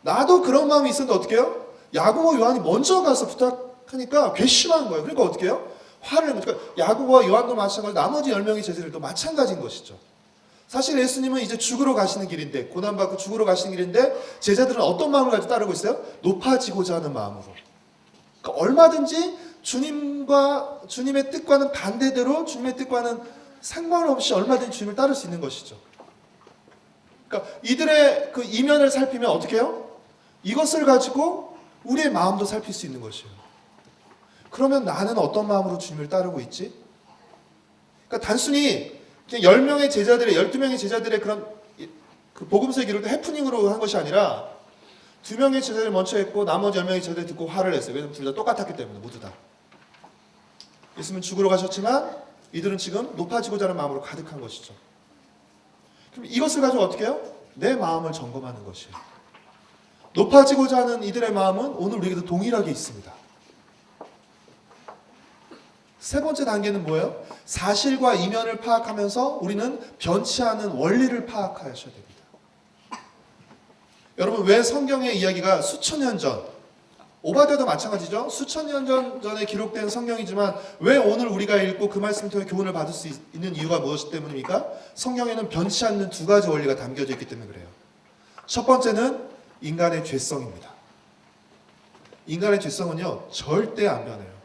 나도 그런 마음이 있었는데 어떻게 해요? 야고보와 요한이 먼저 가서 부탁하니까 괘씸한 거예요. 그러니까 어떻게 해요? 화를 내면 그러니까 야고보와 요한도 마찬가지로 나머지 10명의 제자들도 마찬가지인 것이죠. 사실 예수님은 이제 죽으러 가시는 길인데 고난받고 죽으러 가시는 길인데 제자들은 어떤 마음을 가지고 따르고 있어요? 높아지고자 하는 마음으로. 그러니까 얼마든지 주님의 뜻과는 반대대로 주님의 뜻과는 상관없이 얼마든지 주님을 따를 수 있는 것이죠. 그러니까 이들의 그 이면을 살피면 어떻게 해요? 이것을 가지고 우리의 마음도 살필 수 있는 것이에요. 그러면 나는 어떤 마음으로 주님을 따르고 있지? 그러니까 단순히 그냥 10명의 제자들의 12명의 제자들의 그런 그 복음서에 기록된 해프닝으로 한 것이 아니라 2명의 제자들이 먼저 했고 나머지 10명의 제자들이 듣고 화를 냈어요. 왜냐하면 둘 다 똑같았기 때문에 모두 다. 예수님은 죽으러 가셨지만 이들은 지금 높아지고자 하는 마음으로 가득한 것이죠. 그럼 이것을 가지고 어떻게 해요? 내 마음을 점검하는 것이에요. 높아지고자 하는 이들의 마음은 오늘 우리에게도 동일하게 있습니다. 세 번째 단계는 뭐예요? 사실과 이면을 파악하면서 우리는 변치 않은 원리를 파악하셔야 됩니다. 여러분 왜 성경의 이야기가 수천 년 전, 오바댜도 마찬가지죠. 수천 년 전에 기록된 성경이지만 왜 오늘 우리가 읽고 그 말씀을 통해 교훈을 받을 수 있는 이유가 무엇 때문입니까? 성경에는 변치 않는 두 가지 원리가 담겨져 있기 때문에 그래요. 첫 번째는 인간의 죄성입니다. 인간의 죄성은요 절대 안 변해요.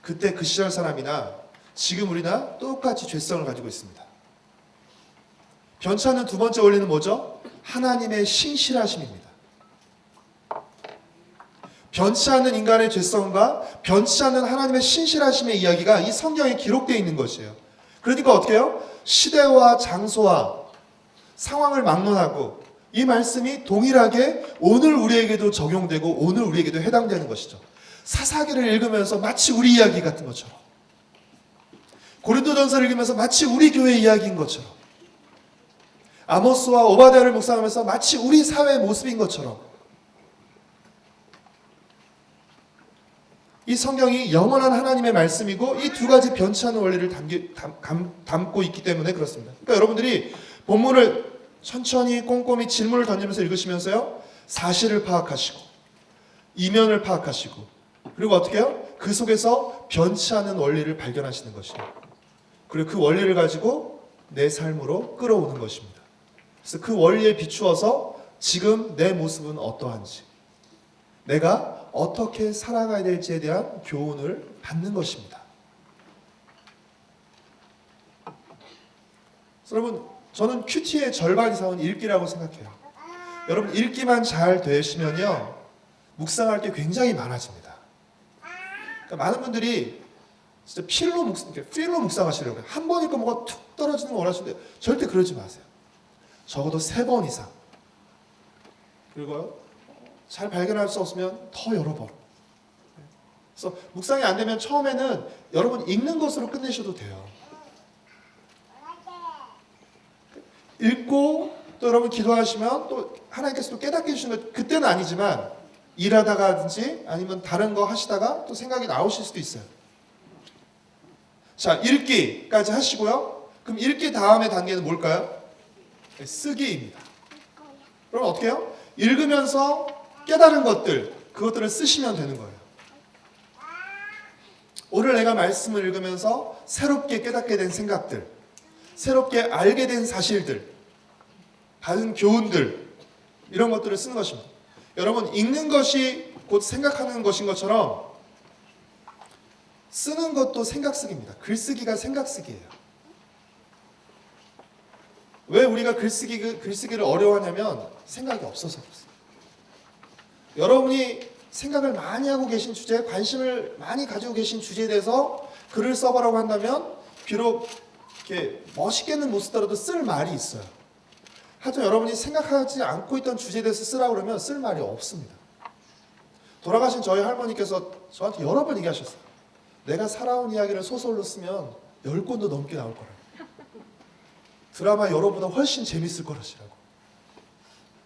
그때 그 시절 사람이나 지금 우리나 똑같이 죄성을 가지고 있습니다. 변치 않는 두 번째 원리는 뭐죠? 하나님의 신실하심입니다. 변치 않는 인간의 죄성과 변치 않는 하나님의 신실하심의 이야기가 이 성경에 기록되어 있는 것이에요. 그러니까 어떻게 해요? 시대와 장소와 상황을 막론하고 이 말씀이 동일하게 오늘 우리에게도 적용되고 오늘 우리에게도 해당되는 것이죠. 사사기를 읽으면서 마치 우리 이야기 같은 것처럼, 고린도전서를 읽으면서 마치 우리 교회 이야기인 것처럼, 아모스와 오바댜를 묵상하면서 마치 우리 사회의 모습인 것처럼 이 성경이 영원한 하나님의 말씀이고 이 두 가지 변치 않는 원리를 담고 있기 때문에 그렇습니다. 그러니까 여러분들이 본문을 천천히 꼼꼼히 질문을 던지면서 읽으시면서요 사실을 파악하시고 이면을 파악하시고 그리고 어떻게 해요? 그 속에서 변치 않는 원리를 발견하시는 것이에요. 그리고 그 원리를 가지고 내 삶으로 끌어오는 것입니다. 그래서 그 원리에 비추어서 지금 내 모습은 어떠한지, 내가 어떻게 살아가야 될지에 대한 교훈을 받는 것입니다. 여러분, 저는 큐티의 절반 이상은 읽기라고 생각해요. 여러분, 읽기만 잘 되시면요, 묵상할 게 굉장히 많아집니다. 그러니까 많은 분들이 진짜 필로 묵상하시려고 해요. 한 번 읽고 뭐가 툭 떨어지는 거 원하시는데 절대 그러지 마세요. 적어도 3번 이상. 그리고요, 잘 발견할 수 없으면 더 여러 번. 그래서 묵상이 안 되면 처음에는 여러분 읽는 것으로 끝내셔도 돼요. 읽고 또 여러분 기도하시면 또 하나님께서 또 깨닫게 해주시는 것, 그때는 아니지만 일하다가든지 아니면 다른 거 하시다가 또 생각이 나오실 수도 있어요. 자, 읽기까지 하시고요. 그럼 읽기 다음의 단계는 뭘까요? 쓰기입니다. 그럼 어떻게 해요? 읽으면서 깨달은 것들, 그것들을 쓰시면 되는 거예요. 오늘 내가 말씀을 읽으면서 새롭게 깨닫게 된 생각들, 새롭게 알게 된 사실들, 받은 교훈들, 이런 것들을 쓰는 것입니다. 여러분, 읽는 것이 곧 생각하는 것인 것처럼 쓰는 것도 생각쓰기입니다. 글쓰기가 생각쓰기예요. 왜 우리가 글쓰기를 어려워하냐면 생각이 없어서 그렇습니다. 여러분이 생각을 많이 하고 계신 주제에, 관심을 많이 가지고 계신 주제에 대해서 글을 써보라고 한다면 비록 이렇게 멋있게는 못 쓰더라도 쓸 말이 있어요. 하지만 여러분이 생각하지 않고 있던 주제에 대해서 쓰라고 그러면 쓸 말이 없습니다. 돌아가신 저희 할머니께서 저한테 여러 번 얘기하셨어요. 내가 살아온 이야기를 소설로 쓰면 10권도 넘게 나올 거라고. 드라마 여러보다 훨씬 재밌을 거라시라고.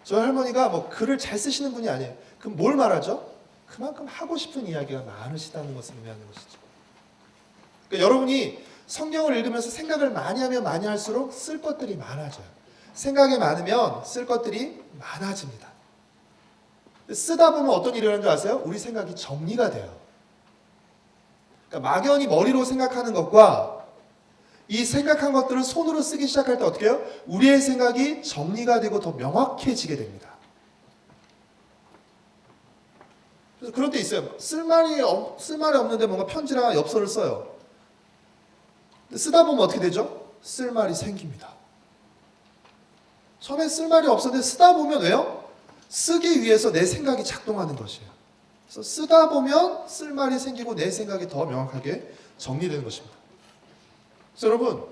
저희 할머니가 뭐 글을 잘 쓰시는 분이 아니에요. 그럼 뭘 말하죠? 그만큼 하고 싶은 이야기가 많으시다는 것을 의미하는 것이죠. 그러니까 여러분이 성경을 읽으면서 생각을 많이 하면 많이 할수록 쓸 것들이 많아져요. 생각이 많으면 쓸 것들이 많아집니다. 쓰다 보면 어떤 일이 일어나는 줄 아세요? 우리 생각이 정리가 돼요. 그러니까 막연히 머리로 생각하는 것과 이 생각한 것들을 손으로 쓰기 시작할 때 어떻게 해요? 우리의 생각이 정리가 되고 더 명확해지게 됩니다. 그래서 그런 때 있어요. 쓸 말이 없는데 뭔가 편지나 엽서를 써요. 쓰다 보면 어떻게 되죠? 쓸 말이 생깁니다. 처음에 쓸 말이 없었는데 쓰다 보면 왜요? 쓰기 위해서 내 생각이 작동하는 것이에요. 그래서 쓰다 보면 쓸 말이 생기고 내 생각이 더 명확하게 정리되는 것입니다. 그래서 여러분,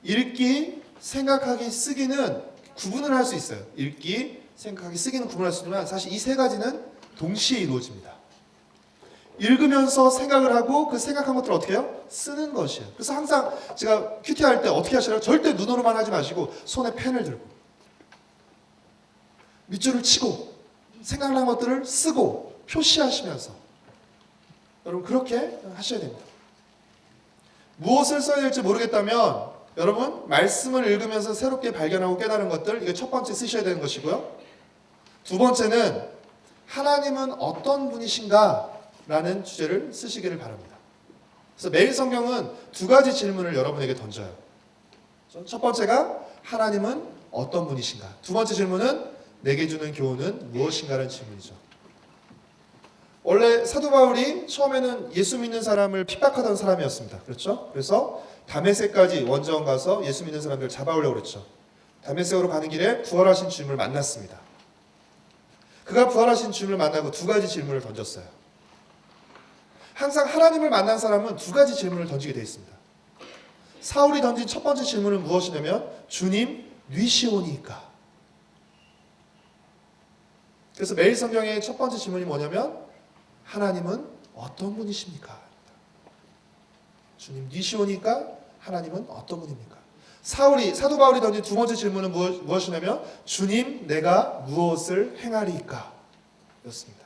읽기, 생각하기, 쓰기는 구분을 할 수 있어요. 읽기, 생각하기, 쓰기는 구분할 수 있지만 사실 이 세 가지는 동시에 이루어집니다. 읽으면서 생각을 하고 그 생각한 것들을 어떻게 해요? 쓰는 것이에요. 그래서 항상 제가 큐티 할 때 어떻게 하시라고? 절대 눈으로만 하지 마시고 손에 펜을 들고 밑줄을 치고 생각난 것들을 쓰고 표시하시면서 여러분 그렇게 하셔야 됩니다. 무엇을 써야 될지 모르겠다면 여러분 말씀을 읽으면서 새롭게 발견하고 깨달은 것들, 이게 첫 번째 쓰셔야 되는 것이고요. 두 번째는 하나님은 어떤 분이신가? 라는 주제를 쓰시기를 바랍니다. 그래서 매일 성경은 두 가지 질문을 여러분에게 던져요. 첫 번째가 하나님은 어떤 분이신가? 두 번째 질문은 내게 주는 교훈은 무엇인가라는 질문이죠. 원래 사도 바울이 처음에는 예수 믿는 사람을 핍박하던 사람이었습니다. 그렇죠? 그래서 다메섹까지 원정 가서 예수 믿는 사람들을 잡아오려고 그랬죠. 다메섹으로 가는 길에 부활하신 주님을 만났습니다. 그가 부활하신 주님을 만나고 두 가지 질문을 던졌어요. 항상 하나님을 만난 사람은 두 가지 질문을 던지게 되어 있습니다. 사울이 던진 첫 번째 질문은 무엇이냐면 주님 뉘시오니까. 그래서 매일 성경의 첫 번째 질문이 뭐냐면 하나님은 어떤 분이십니까? 주님 뉘시오니까 하나님은 어떤 분입니까? 사도 바울이 던진 두 번째 질문은 무엇이냐면 주님 내가 무엇을 행하리이까? 였습니다.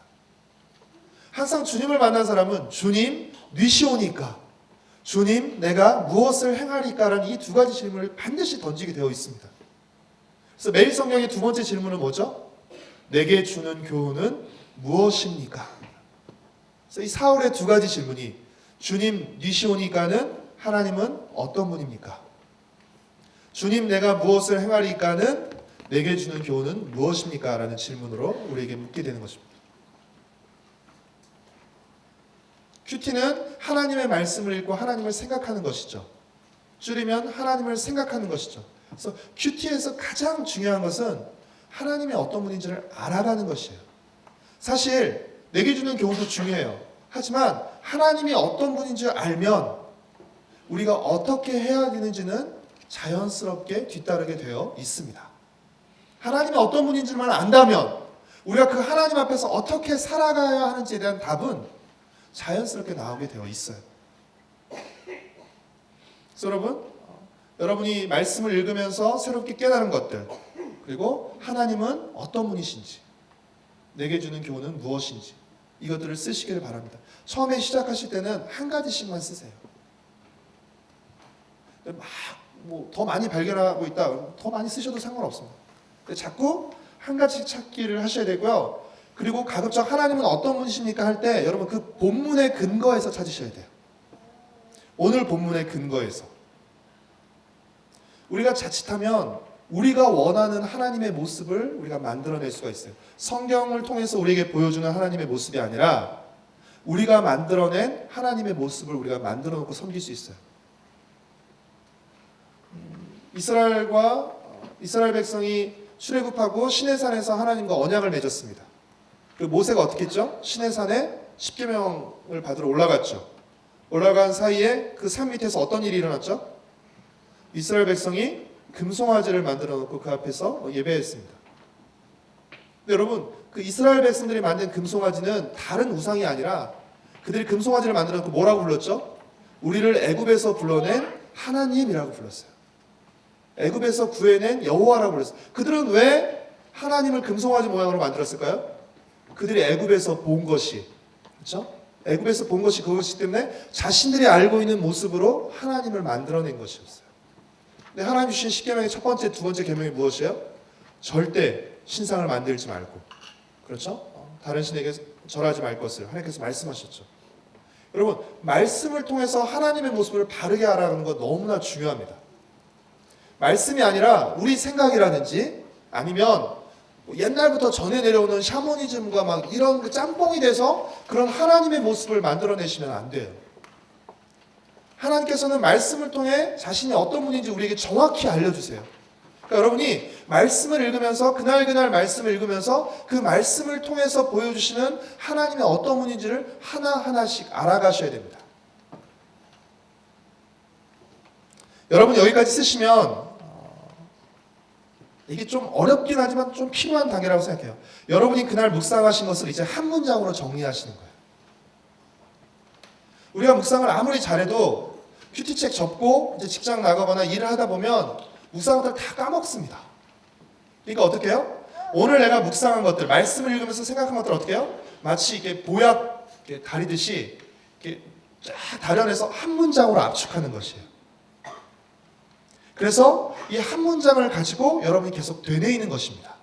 항상 주님을 만난 사람은 주님 뉘시오니까, 주님 내가 무엇을 행하리까라는 이 두 가지 질문을 반드시 던지게 되어 있습니다. 그래서 매일 성경의 두 번째 질문은 뭐죠? 내게 주는 교훈은 무엇입니까? 그래서 이 사울의 두 가지 질문이 주님 뉘시오니까는 하나님은 어떤 분입니까? 주님 내가 무엇을 행하리까는 내게 주는 교훈은 무엇입니까? 라는 질문으로 우리에게 묻게 되는 것입니다. 큐티는 하나님의 말씀을 읽고 하나님을 생각하는 것이죠. 줄이면 하나님을 생각하는 것이죠. 그래서 큐티에서 가장 중요한 것은 하나님이 어떤 분인지를 알아가는 것이에요. 사실 내게 주는 교훈도 중요해요. 하지만 하나님이 어떤 분인지 알면 우리가 어떻게 해야 되는지는 자연스럽게 뒤따르게 되어 있습니다. 하나님이 어떤 분인지만 안다면 우리가 그 하나님 앞에서 어떻게 살아가야 하는지에 대한 답은 자연스럽게 나오게 되어 있어요. 그래서 여러분이 말씀을 읽으면서 새롭게 깨달은 것들, 그리고 하나님은 어떤 분이신지, 내게 주는 교훈은 무엇인지, 이것들을 쓰시기를 바랍니다. 처음에 시작하실 때는 한 가지씩만 쓰세요. 더 많이 발견하고 있다, 더 많이 쓰셔도 상관없습니다. 자꾸 한 가지 찾기를 하셔야 되고요. 그리고 가급적 하나님은 어떤 분이십니까 할 때 여러분 그 본문의 근거에서 찾으셔야 돼요. 오늘 본문의 근거에서. 우리가 자칫하면 우리가 원하는 하나님의 모습을 우리가 만들어낼 수가 있어요. 성경을 통해서 우리에게 보여주는 하나님의 모습이 아니라 우리가 만들어낸 하나님의 모습을 우리가 만들어 놓고 섬길 수 있어요. 이스라엘 백성이 출애굽하고 시내산에서 하나님과 언약을 맺었습니다. 그 모세가 어떻게 했죠? 시내산에 십계명을 받으러 올라갔죠. 올라간 사이에 그 산 밑에서 어떤 일이 일어났죠? 이스라엘 백성이 금송아지를 만들어 놓고 그 앞에서 예배했습니다. 근데 여러분, 그 이스라엘 백성들이 만든 금송아지는 다른 우상이 아니라 그들이 금송아지를 만들어 놓고 뭐라고 불렀죠? 우리를 애굽에서 불러낸 하나님이라고 불렀어요. 애굽에서 구해낸 여호와라고 불렀어요. 그들은 왜 하나님을 금송아지 모양으로 만들었을까요? 그들이 애굽에서 본 것이, 그렇죠? 애굽에서 본 것이 그것이기 때문에 자신들이 알고 있는 모습으로 하나님을 만들어낸 것이었어요. 근데 하나님 주신 십계명의 첫 번째, 두 번째 계명이 무엇이에요? 절대 신상을 만들지 말고, 그렇죠? 다른 신에게 절하지 말 것을 하나님께서 말씀하셨죠. 여러분, 말씀을 통해서 하나님의 모습을 바르게 알아가는 것 너무나 중요합니다. 말씀이 아니라 우리 생각이라든지 아니면 옛날부터 전해 내려오는 샤머니즘과 막 이런 그 짬뽕이 돼서 그런 하나님의 모습을 만들어내시면 안 돼요. 하나님께서는 말씀을 통해 자신이 어떤 분인지 우리에게 정확히 알려주세요. 그러니까 여러분이 말씀을 읽으면서 그날 말씀을 읽으면서 그 말씀을 통해서 보여주시는 하나님의 어떤 분인지를 하나하나씩 알아가셔야 됩니다. 여러분 여기까지 쓰시면 이게 좀 어렵긴 하지만 좀 필요한 단계라고 생각해요. 여러분이 그날 묵상하신 것을 이제 한 문장으로 정리하시는 거예요. 우리가 묵상을 아무리 잘해도 큐티책 접고 이제 직장 나가거나 일을 하다 보면 묵상을 다 까먹습니다. 그러니까 어떻게 해요? 오늘 내가 묵상한 것들, 말씀을 읽으면서 생각한 것들 어떻게 해요? 마치 이게 보약 가리듯이 이렇게 쫙 다려내서 한 문장으로 압축하는 것이에요. 그래서 이 한 문장을 가지고 여러분이 계속 되뇌이는 것입니다.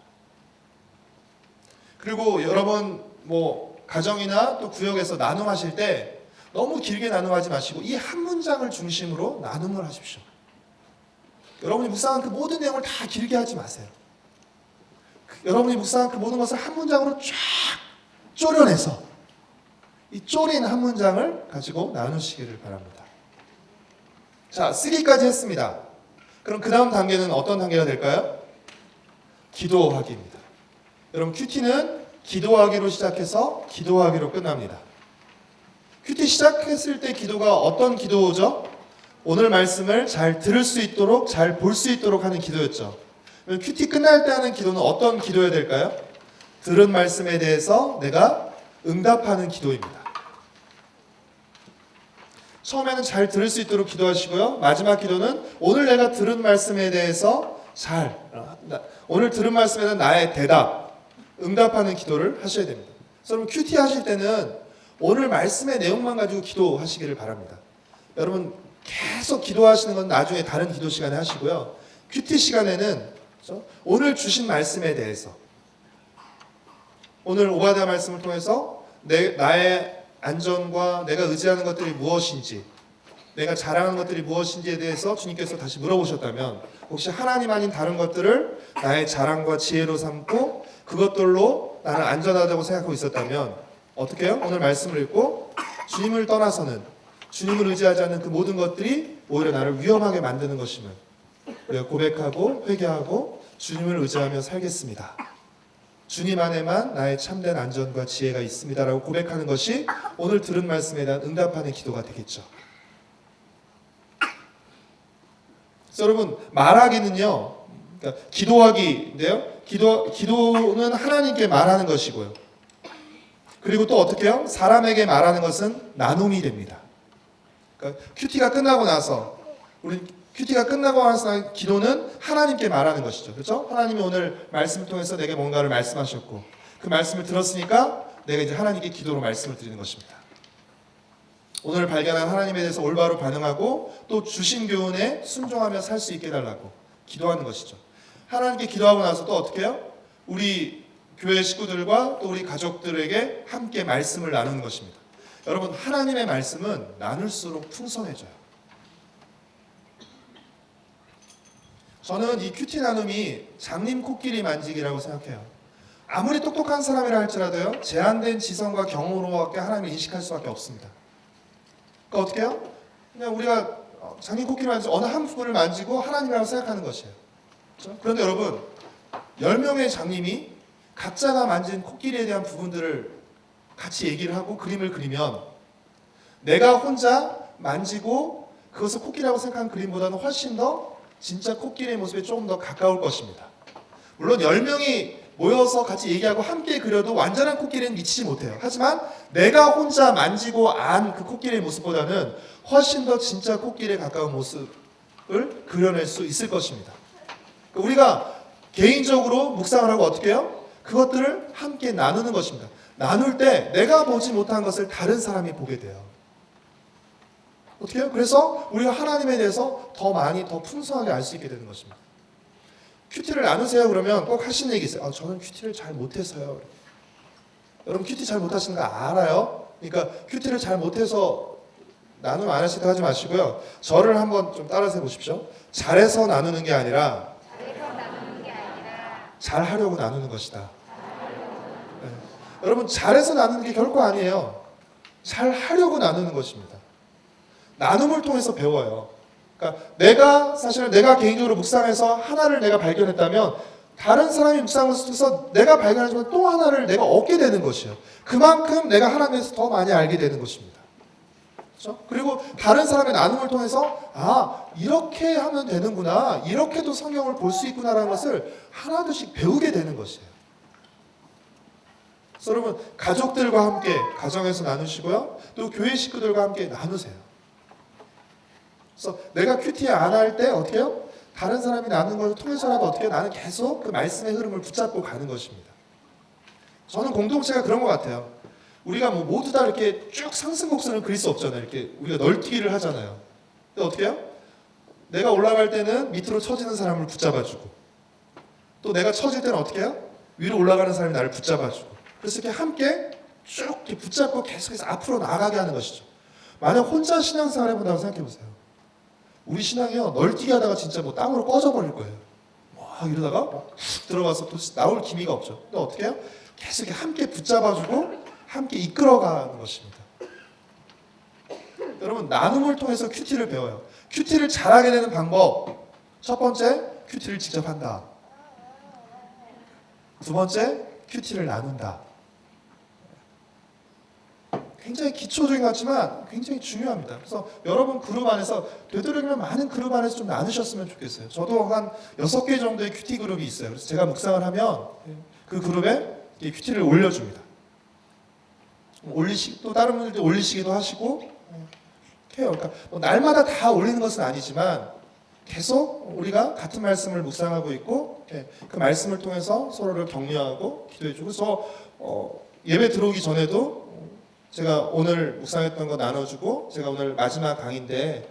그리고 여러분 뭐 가정이나 또 구역에서 나눔하실 때 너무 길게 나눔하지 마시고 이 한 문장을 중심으로 나눔을 하십시오. 여러분이 묵상한 그 모든 내용을 다 길게 하지 마세요. 여러분이 묵상한 그 모든 것을 한 문장으로 쫙 쪼려내서 이 쪼린 한 문장을 가지고 나누시기를 바랍니다. 자, 쓰기까지 했습니다. 그럼 그 다음 단계는 어떤 단계가 될까요? 기도하기입니다. 여러분 큐티는 기도하기로 시작해서 기도하기로 끝납니다. 큐티 시작했을 때 기도가 어떤 기도죠? 오늘 말씀을 잘 들을 수 있도록 잘 볼 수 있도록 하는 기도였죠. 큐티 끝날 때 하는 기도는 어떤 기도여야 될까요? 들은 말씀에 대해서 내가 응답하는 기도입니다. 처음에는 잘 들을 수 있도록 기도하시고요. 마지막 기도는 오늘 내가 들은 말씀에 대해서 오늘 들은 말씀에 대한 나의 대답, 응답하는 기도를 하셔야 됩니다. 그래서 여러분 큐티 하실 때는 오늘 말씀의 내용만 가지고 기도하시기를 바랍니다. 여러분 계속 기도하시는 건 나중에 다른 기도 시간에 하시고요. 큐티 시간에는 그렇죠? 오늘 주신 말씀에 대해서 오늘 오바댜 말씀을 통해서 나의 안전과 내가 의지하는 것들이 무엇인지 내가 자랑하는 것들이 무엇인지에 대해서 주님께서 다시 물어보셨다면 혹시 하나님 아닌 다른 것들을 나의 자랑과 지혜로 삼고 그것들로 나는 안전하다고 생각하고 있었다면 어떻게 해요? 오늘 말씀을 읽고 주님을 떠나서는 주님을 의지하지 않는 그 모든 것들이 오히려 나를 위험하게 만드는 것임을 우리가 고백하고 회개하고 주님을 의지하며 살겠습니다. 주님 안에만 나의 참된 안전과 지혜가 있습니다라고 고백하는 것이 오늘 들은 말씀에 대한 응답하는 기도가 되겠죠. 그래서 여러분 말하기는요, 그러니까 기도하기인데요. 기도는 하나님께 말하는 것이고요. 그리고 또 어떻게 해요? 사람에게 말하는 것은 나눔이 됩니다. 그러니까 큐티가 끝나고 나서 기도는 하나님께 말하는 것이죠. 그렇죠? 하나님이 오늘 말씀을 통해서 내게 뭔가를 말씀하셨고 그 말씀을 들었으니까 내가 이제 하나님께 기도로 말씀을 드리는 것입니다. 오늘 발견한 하나님에 대해서 올바로 반응하고 또 주신 교훈에 순종하며 살 수 있게 해달라고 기도하는 것이죠. 하나님께 기도하고 나서 또 어떻게 해요? 우리 교회 식구들과 또 우리 가족들에게 함께 말씀을 나누는 것입니다. 여러분 하나님의 말씀은 나눌수록 풍성해져요. 저는 이 큐티 나눔이 장님 코끼리 만지기라고 생각해요. 아무리 똑똑한 사람이라 할지라도요, 제한된 지성과 경험으로밖에 하나님을 인식할 수밖에 없습니다. 그러니까 어떻게 해요? 그냥 우리가 장님 코끼리 만지고 어느 한 부분을 만지고 하나님이라고 생각하는 것이에요. 그렇죠? 그런데 여러분, 10명의 장님이 각자가 만진 코끼리에 대한 부분들을 같이 얘기를 하고 그림을 그리면 내가 혼자 만지고 그것을 코끼리라고 생각한 그림보다는 훨씬 더 진짜 코끼리의 모습에 조금 더 가까울 것입니다. 물론 10명이 모여서 같이 얘기하고 함께 그려도 완전한 코끼리는 미치지 못해요. 하지만 내가 혼자 만지고 안 그 코끼리의 모습보다는 훨씬 더 진짜 코끼리에 가까운 모습을 그려낼 수 있을 것입니다. 우리가 개인적으로 묵상을 하고 어떻게 해요? 그것들을 함께 나누는 것입니다. 나눌 때 내가 보지 못한 것을 다른 사람이 보게 돼요. 어떻게 해요? 그래서 우리가 하나님에 대해서 더 많이 더 풍성하게 알 수 있게 되는 것입니다. 큐티를 나누세요 그러면 꼭 하시는 얘기 있어요. 저는 큐티를 잘 못해서요. 여러분 큐티 잘 못하시는 거 알아요? 그러니까 큐티를 잘 못해서 나누면 안 하시다 하지 마시고요. 저를 한번 좀 따라서 해보십시오. 잘해서 나누는 게 아니라 잘하려고 나누는 것이다. 네. 여러분 잘해서 나누는 게 결코 아니에요. 잘하려고 나누는 것입니다. 나눔을 통해서 배워요. 그러니까 내가 개인적으로 묵상해서 하나를 내가 발견했다면 다른 사람이 묵상해서 내가 발견하지만 또 하나를 내가 얻게 되는 것이에요. 그만큼 내가 하나님에서 더 많이 알게 되는 것입니다. 그렇죠? 그리고 다른 사람의 나눔을 통해서 이렇게 하면 되는구나, 이렇게도 성경을 볼 수 있구나라는 것을 하나둘씩 배우게 되는 것이에요. 그래서 여러분 가족들과 함께 가정에서 나누시고요, 또 교회 식구들과 함께 나누세요. 그래서 내가 큐티 안 할 때 어떻게 해요? 다른 사람이 나누는 것을 통해서라도 어떻게 해요? 나는 계속 그 말씀의 흐름을 붙잡고 가는 것입니다. 저는 공동체가 그런 것 같아요. 우리가 모두 다 이렇게 쭉 상승곡선을 그릴 수 없잖아요. 이렇게 우리가 널뛰기를 하잖아요. 근데 어떻게 해요? 내가 올라갈 때는 밑으로 처지는 사람을 붙잡아주고, 또 내가 처질 때는 어떻게 해요? 위로 올라가는 사람이 나를 붙잡아주고, 그래서 이렇게 함께 쭉 이렇게 붙잡고 계속해서 앞으로 나가게 하는 것이죠. 만약 혼자 신앙생활 해본다고 생각해보세요. 우리 신앙이요, 널뛰기 하다가 진짜 땅으로 꺼져버릴 거예요. 막 이러다가 훅 들어가서 또 나올 기미가 없죠. 근데 어떻게 해요? 계속 이렇게 함께 붙잡아주고 함께 이끌어가는 것입니다. 여러분 나눔을 통해서 큐티를 배워요. 큐티를 잘하게 되는 방법, 첫 번째 큐티를 직접 한다. 두 번째 큐티를 나눈다. 굉장히 기초적인 것 같지만 굉장히 중요합니다. 그래서 여러분 그룹 안에서 되도록이면 많은 그룹 안에서 좀 나누셨으면 좋겠어요. 저도 한 6개 정도의 큐티 그룹이 있어요. 그래서 제가 묵상을 하면 그 그룹에 큐티를 올려줍니다. 또 다른 분들도 올리시기도 하시고 해요. 그러니까 날마다 다 올리는 것은 아니지만 계속 우리가 같은 말씀을 묵상하고 있고 그 말씀을 통해서 서로를 격려하고 기도해주고, 그래서 예배 들어오기 전에도 제가 오늘 묵상했던 거 나눠주고, 제가 오늘 마지막 강의인데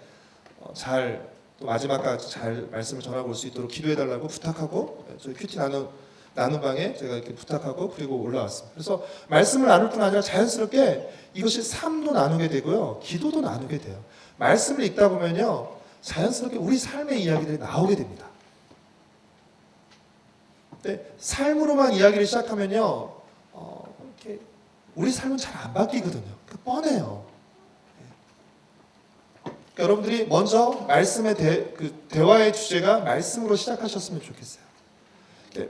또 마지막까지 잘 말씀을 전하고 올 수 있도록 기도해달라고 부탁하고, 저희 큐티 나눈 방에 제가 이렇게 부탁하고 그리고 올라왔습니다. 그래서 말씀을 나눌 뿐 아니라 자연스럽게 이것이 삶도 나누게 되고요, 기도도 나누게 돼요. 말씀을 읽다 보면요, 자연스럽게 우리 삶의 이야기들이 나오게 됩니다. 근데 삶으로만 이야기를 시작하면요, 이렇게 우리 삶은 잘 안 바뀌거든요. 뻔해요. 그러니까 여러분들이 먼저 말씀의 대화의 주제가 말씀으로 시작하셨으면 좋겠어요.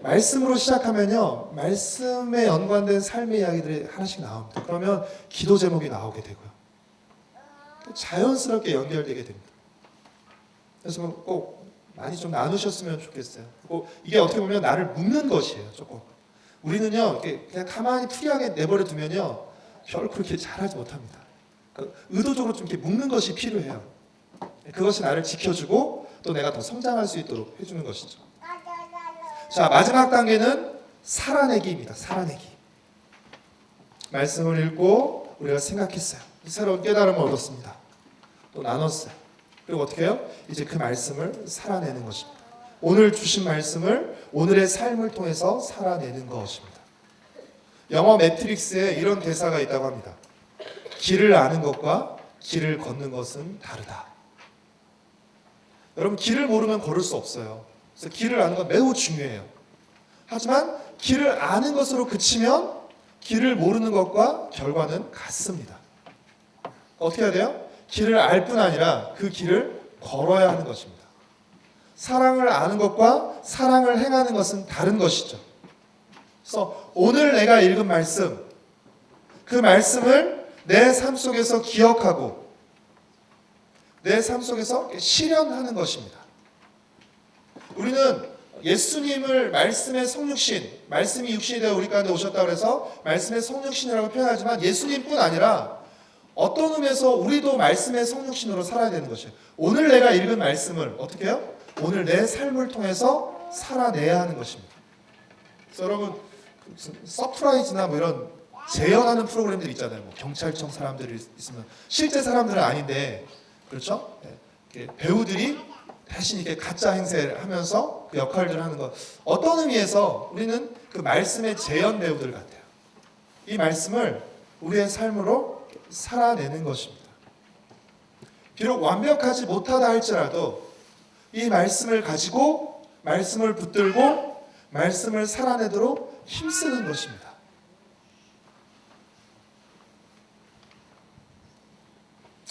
말씀으로 시작하면요, 말씀에 연관된 삶의 이야기들이 하나씩 나옵니다. 그러면 기도 제목이 나오게 되고요, 자연스럽게 연결되게 됩니다. 그래서 꼭 많이 좀 나누셨으면 좋겠어요. 그리고 이게 어떻게 보면 나를 묶는 것이에요. 조금 우리는요, 그냥 가만히 프리하게 내버려 두면요, 결코 그렇게 잘하지 못합니다. 그러니까 의도적으로 좀 이렇게 묶는 것이 필요해요. 그것이 나를 지켜주고 또 내가 더 성장할 수 있도록 해주는 것이죠. 자, 마지막 단계는 살아내기입니다. 살아내기. 말씀을 읽고 우리가 생각했어요. 새로운 깨달음을 얻었습니다. 또 나눴어요. 그리고 어떻게 해요? 이제 그 말씀을 살아내는 것입니다. 오늘 주신 말씀을 오늘의 삶을 통해서 살아내는 것입니다. 영화 매트릭스에 이런 대사가 있다고 합니다. 길을 아는 것과 길을 걷는 것은 다르다. 여러분, 길을 모르면 걸을 수 없어요. 그래서 길을 아는 건 매우 중요해요. 하지만 길을 아는 것으로 그치면 길을 모르는 것과 결과는 같습니다. 어떻게 해야 돼요? 길을 알 뿐 아니라 그 길을 걸어야 하는 것입니다. 사랑을 아는 것과 사랑을 행하는 것은 다른 것이죠. 그래서 오늘 내가 읽은 말씀, 그 말씀을 내 삶 속에서 기억하고 내 삶 속에서 실현하는 것입니다. 우리는 예수님을 말씀의 성육신, 말씀이 육신이 되어 우리 가운데 오셨다고 해서 말씀의 성육신이라고 표현하지만 예수님뿐 아니라 어떤 의미에서 우리도 말씀의 성육신으로 살아야 되는 것이에요. 오늘 내가 읽은 말씀을 어떻게 해요? 오늘 내 삶을 통해서 살아내야 하는 것입니다. 그래서 여러분 서프라이즈나 뭐 이런 재현하는 프로그램들 있잖아요. 뭐 경찰청 사람들이 있으면 실제 사람들은 아닌데 그렇죠? 네. 배우들이 대신 이렇게 가짜 행세를 하면서 그 역할들을 하는 것. 어떤 의미에서 우리는 그 말씀의 재현 배우들 같아요. 이 말씀을 우리의 삶으로 살아내는 것입니다. 비록 완벽하지 못하다 할지라도 이 말씀을 가지고 말씀을 붙들고 말씀을 살아내도록 힘쓰는 것입니다.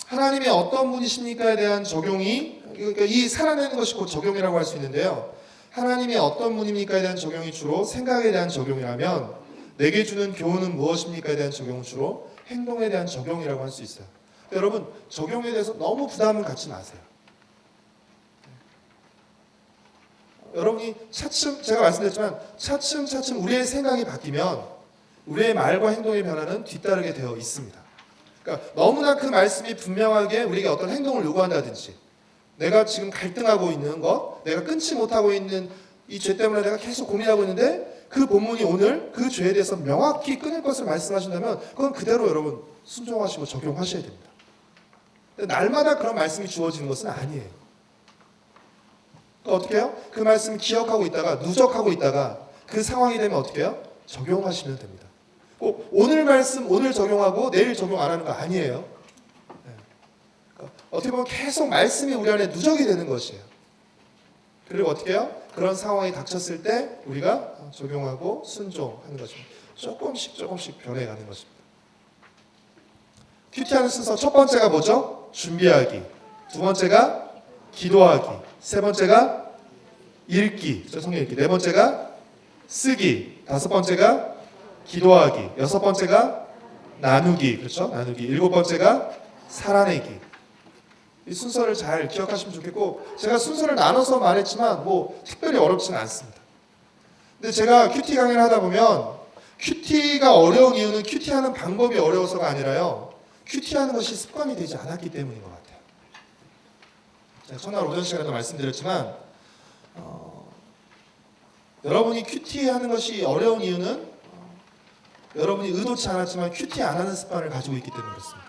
하나님이 어떤 분이십니까에 대한 적용이 그러니까 이 살아내는 것이 곧 적용이라고 할 수 있는데요. 하나님이 어떤 분입니까에 대한 적용이 주로 생각에 대한 적용이라면 내게 주는 교훈은 무엇입니까에 대한 적용은 주로 행동에 대한 적용이라고 할 수 있어요. 여러분 적용에 대해서 너무 부담을 갖지 마세요. 여러분이 차츰 제가 말씀드렸지만 차츰 우리의 생각이 바뀌면 우리의 말과 행동의 변화는 뒤따르게 되어 있습니다. 그러니까 너무나 그 말씀이 분명하게 우리에게 어떤 행동을 요구한다든지 내가 지금 갈등하고 있는 것, 내가 끊지 못하고 있는 이 죄 때문에 내가 계속 고민하고 있는데 그 본문이 오늘 그 죄에 대해서 명확히 끊을 것을 말씀하신다면 그건 그대로 여러분 순종하시고 적용하셔야 됩니다. 날마다 그런 말씀이 주어지는 것은 아니에요. 그러니까 어떻게 해요? 그 말씀 기억하고 있다가 누적하고 있다가 그 상황이 되면 어떻게 해요? 적용하시면 됩니다. 꼭 오늘 말씀 오늘 적용하고 내일 적용 안 하는 거 아니에요. 그러니까 어떻게 보면 계속 말씀이 우리 안에 누적이 되는 것이에요. 그리고 어떻게 해요? 그런 상황이 닥쳤을 때 우리가 적용하고 순종하는 것입니다. 조금씩 변해가는 것입니다. 큐티하는 순서 첫 번째가 뭐죠? 준비하기. 두 번째가 기도하기. 세 번째가 읽기. 성경 읽기. 네 번째가 쓰기. 다섯 번째가 기도하기. 여섯 번째가 나누기. 그렇죠? 나누기. 일곱 번째가 살아내기. 이 순서를 잘 기억하시면 좋겠고 제가 순서를 나눠서 말했지만 뭐 특별히 어렵지는 않습니다. 근데 제가 큐티 강의를 하다 보면 큐티가 어려운 이유는 큐티하는 방법이 어려워서가 아니라요. 큐티하는 것이 습관이 되지 않았기 때문인 것 같아요. 제가 첫날 오전 시간에도 말씀드렸지만 여러분이 큐티하는 것이 어려운 이유는 여러분이 의도치 않았지만 큐티 안 하는 습관을 가지고 있기 때문에 그렇습니다.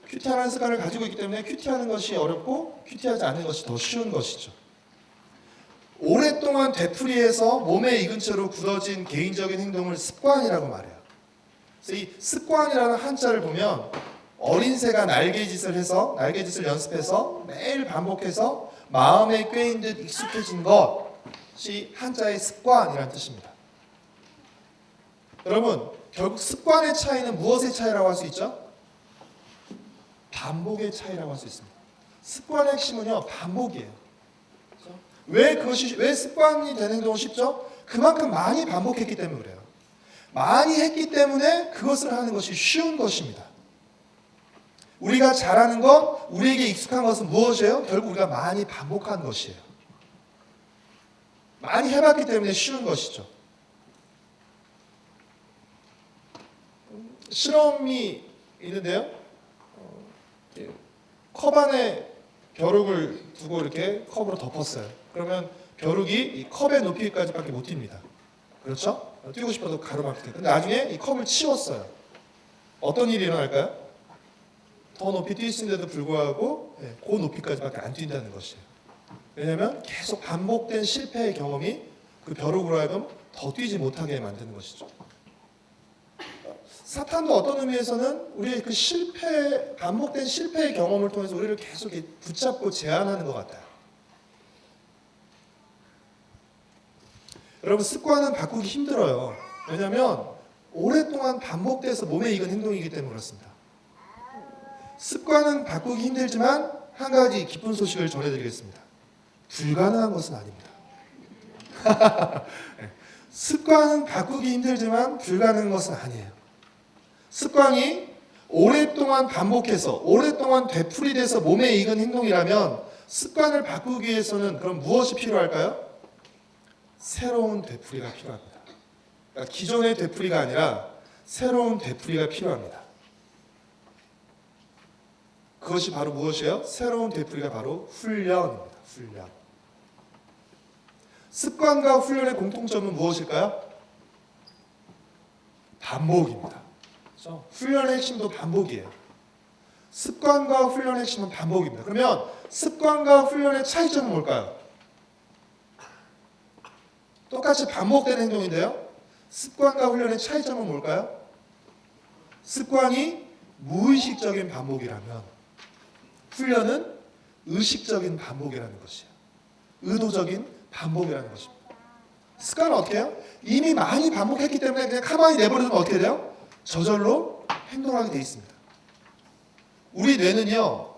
큐티하는 습관을 가지고 있기 때문에 큐티하는 것이 어렵고 큐티하지 않는 것이 더 쉬운 것이죠. 오랫동안 되풀이해서 몸에 익은 채로 굳어진 개인적인 행동을 습관이라고 말해요. 그래서 이 습관이라는 한자를 보면 어린 새가 날개짓을 연습해서 매일 반복해서 마음에 꿰인 듯 익숙해진 것이 한자의 습관이라는 뜻입니다. 여러분 결국 습관의 차이는 무엇의 차이라고 할 수 있죠? 반복의 차이라고 할 수 있습니다. 습관의 핵심은요 반복이에요. 왜 습관이 되는 행동은 쉽죠? 그만큼 많이 반복했기 때문에 그래요. 많이 했기 때문에 그것을 하는 것이 쉬운 것입니다. 우리가 잘하는 것, 우리에게 익숙한 것은 무엇이에요? 결국 우리가 많이 반복한 것이에요. 많이 해봤기 때문에 쉬운 것이죠. 실험이 있는데요. 컵 안에 벼룩을 두고 이렇게 컵으로 덮었어요. 그러면 벼룩이 이 컵의 높이까지밖에 못 뜁니다. 그렇죠? 뛰고 싶어도 가로막히게. 근데 나중에 이 컵을 치웠어요. 어떤 일이 일어날까요? 더 높이 뛸 수 있는데도 불구하고 그 높이까지밖에 안 뛴다는 것이에요. 왜냐하면 계속 반복된 실패의 경험이 그 벼룩으로 하여금 더 뛰지 못하게 만드는 것이죠. 사탄도 어떤 의미에서는 우리의 그 반복된 실패의 경험을 통해서 우리를 계속 붙잡고 제한하는 것 같아요. 여러분 습관은 바꾸기 힘들어요. 왜냐하면 오랫동안 반복돼서 몸에 익은 행동이기 때문에 그렇습니다. 습관은 바꾸기 힘들지만 한 가지 기쁜 소식을 전해드리겠습니다. 불가능한 것은 아닙니다. 습관은 바꾸기 힘들지만 불가능한 것은 아니에요. 습관이 오랫동안 반복해서 오랫동안 되풀이돼서 몸에 익은 행동이라면 습관을 바꾸기 위해서는 그럼 무엇이 필요할까요? 새로운 되풀이가 필요합니다. 그러니까 기존의 되풀이가 아니라 새로운 되풀이가 필요합니다. 그것이 바로 무엇이에요? 새로운 되풀이가 바로 훈련입니다. 훈련. 습관과 훈련의 공통점은 무엇일까요? 반복입니다. 그렇죠? 훈련의 핵심도 반복이에요. 습관과 훈련의 핵심은 반복입니다. 그러면 습관과 훈련의 차이점은 뭘까요? 똑같이 반복되는 행동인데요. 습관과 훈련의 차이점은 뭘까요? 습관이 무의식적인 반복이라면 훈련은 의식적인 반복이라는 것이에요. 의도적인 반복이라는 것입니다. 습관은 어떻게 해요? 이미 많이 반복했기 때문에 그냥 가만히 내버려두면 어떻게 돼요? 저절로 행동하게 돼 있습니다. 우리 뇌는요,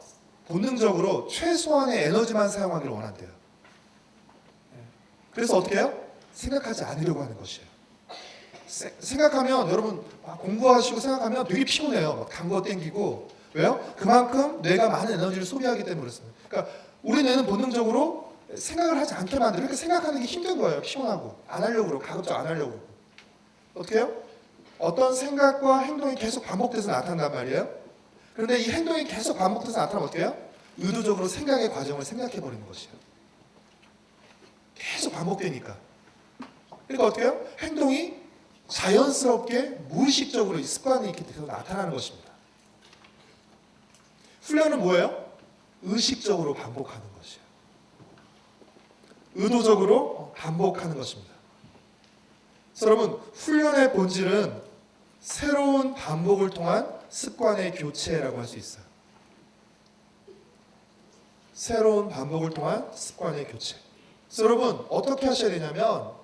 본능적으로 최소한의 에너지만 사용하기를 원한대요. 그래서 어떻게 해요? 생각하지 않으려고 하는 것이에요. 생각하면 여러분 공부하시고 생각하면 되게 피곤해요. 막 당구가 땡기고. 왜요? 그만큼 뇌가 많은 에너지를 소비하기 때문에 그렇습니다. 그러니까 우리 뇌는 본능적으로 생각을 하지 않게 만들어요. 그러니까 생각하는 게 힘든 거예요. 피곤하고. 안 하려고 그러고 가급적 안 하려고 그러고. 어떻게 해요? 어떤 생각과 행동이 계속 반복돼서 나타난단 말이에요. 그런데 이 행동이 계속 반복돼서 나타나면 어떻게 해요? 의도적으로 생각의 과정을 생각해버리는 것이에요. 계속 반복되니까. 그러니까 어떻게 해요? 행동이 자연스럽게 무의식적으로 이 습관이 이렇게 계속 나타나는 것입니다. 훈련은 뭐예요? 의식적으로 반복하는 것이에요. 의도적으로 반복하는 것입니다. 그래서 여러분, 훈련의 본질은 새로운 반복을 통한 습관의 교체라고 할 수 있어요. 새로운 반복을 통한 습관의 교체. 그래서 여러분, 어떻게 하셔야 되냐면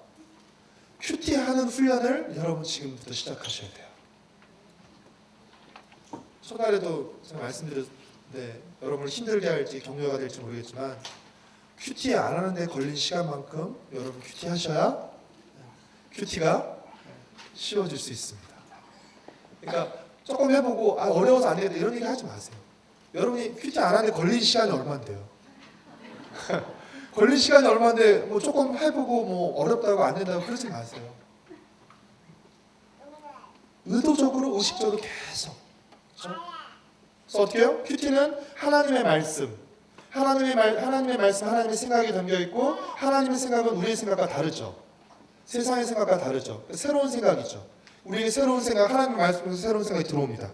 큐티하는 훈련을 여러분 지금부터 시작하셔야 돼요. 첫날에도 제가 말씀드렸는데 여러분을 힘들게 할지 격려가 될지 모르겠지만 큐티 안 하는데 걸린 시간만큼 여러분 큐티 하셔야 큐티가 쉬워질 수 있습니다. 그러니까 조금 해보고 어려워서 안 되겠다 이런 얘기 하지 마세요. 여러분이 큐티 안 하는데 걸린 시간이 얼마인데요? 걸린 시간이 얼마인데 뭐 조금 해보고 뭐 어렵다고 안 된다고 그러지 마세요. 의도적으로 의식적으로 계속. 그렇죠? 그래서 어떻게 해요? 큐티는 하나님의 말씀, 하나님의 말씀, 하나님의 생각이 담겨 있고 하나님의 생각은 우리의 생각과 다르죠. 세상의 생각과 다르죠. 새로운 생각이죠. 우리에게 새로운 생각, 하나님의 말씀에서 새로운 생각이 들어옵니다.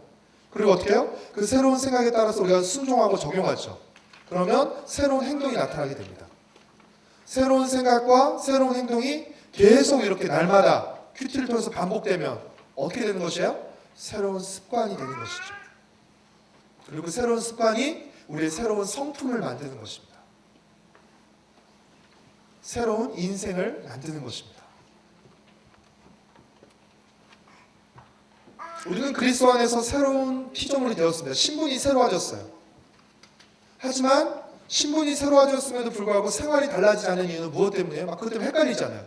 그리고 어떻게 해요? 그 새로운 생각에 따라서 우리가 순종하고 적용하죠. 그러면 새로운 행동이 나타나게 됩니다. 새로운 생각과 새로운 행동이 계속 이렇게 날마다 큐티를 통해서 반복되면 어떻게 되는 것이에요? 새로운 습관이 되는 것이죠. 그리고 그 새로운 습관이 우리의 새로운 성품을 만드는 것입니다. 새로운 인생을 만드는 것입니다. 우리는 그리스도 안에서 새로운 피조물이 되었습니다. 신분이 새로워졌어요. 하지만 신분이 새로워졌음에도 불구하고 생활이 달라지지 않은 이유는 무엇 때문이에요? 막 그것 때문에 헷갈리잖아요.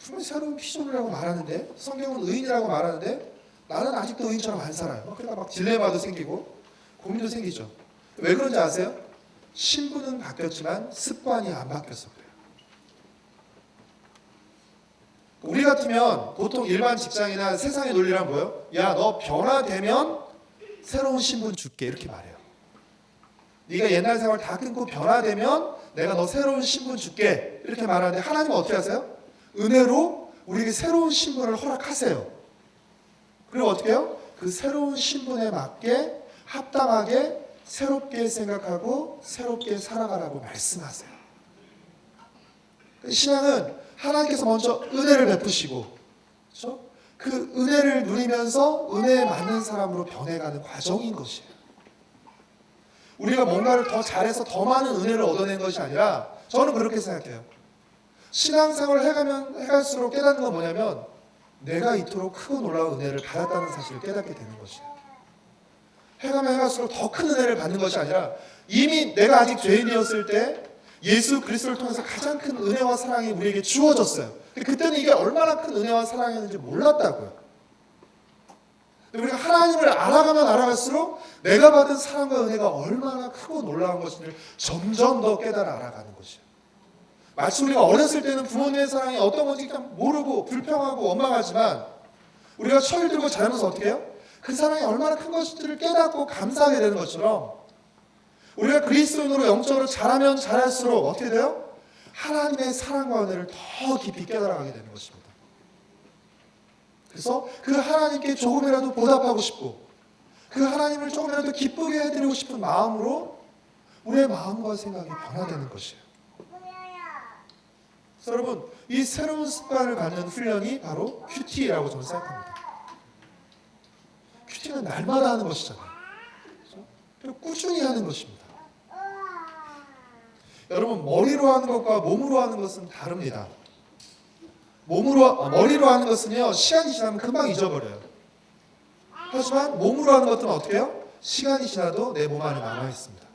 분명히 새로운 피조물이라고 말하는데 성경은 의인이라고 말하는데 나는 아직도 의인처럼 안 살아요. 그러니까 막 딜레마도 생기고 고민도 생기죠. 왜 그런지 아세요? 신분은 바뀌었지만 습관이 안 바뀌어서 그래요. 우리 같으면 보통 일반 직장이나 세상의 논리란 뭐예요? 야, 너 변화되면 새로운 신분 줄게 이렇게 말해요. 네가 옛날 생활 다 끊고 변화되면 내가 너 새로운 신분 줄게 이렇게 말하는데 하나님은 어떻게 하세요? 은혜로 우리에게 새로운 신분을 허락하세요. 그리고 어떻게 해요? 그 새로운 신분에 맞게 합당하게 새롭게 생각하고 새롭게 살아가라고 말씀하세요. 신앙은 하나님께서 먼저 은혜를 베푸시고, 그렇죠? 그 은혜를 누리면서 은혜에 맞는 사람으로 변해가는 과정인 것이에요. 우리가 뭔가를 더 잘해서 더 많은 은혜를 얻어낸 것이 아니라 저는 그렇게 생각해요. 신앙생활을 해갈수록 깨닫는 건 뭐냐면 내가 이토록 크고 놀라운 은혜를 받았다는 사실을 깨닫게 되는 것이에요. 해가면 해갈수록 더 큰 은혜를 받는 것이 아니라 이미 내가 아직 죄인이었을 때 예수 그리스도를 통해서 가장 큰 은혜와 사랑이 우리에게 주어졌어요. 그때는 이게 얼마나 큰 은혜와 사랑이었는지 몰랐다고요. 우리가 하나님을 알아가면 알아갈수록 내가 받은 사랑과 은혜가 얼마나 크고 놀라운 것인지를 점점 더 깨달아 알아가는 것이에요. 마치 우리가 어렸을 때는 부모님의 사랑이 어떤 건지 그냥 모르고 불평하고 원망하지만 우리가 철 들고 자라면서 어떻게 해요? 그 사랑이 얼마나 큰 것인지를 깨닫고 감사하게 되는 것처럼 우리가 그리스도인으로 영적으로 자라면 자랄수록 어떻게 돼요? 하나님의 사랑과 은혜를 더 깊이 깨달아가게 되는 것입니다. 그래서 그 하나님께 조금이라도 보답하고 싶고 그 하나님을 조금이라도 기쁘게 해드리고 싶은 마음으로 우리의 마음과 생각이 변화되는 것이에요. 그래서 여러분 이 새로운 습관을 갖는 훈련이 바로 큐티라고 저는 생각합니다. 큐티는 날마다 하는 것이잖아요. 그리고 꾸준히 하는 것입니다. 여러분 머리로 하는 것과 몸으로 하는 것은 다릅니다. 머리로 하는 것은요 시간이 지나면 금방 잊어버려요. 하지만 몸으로 하는 것들은 어떻게 해요? 시간이 지나도 내 몸 안에 남아 있습니다.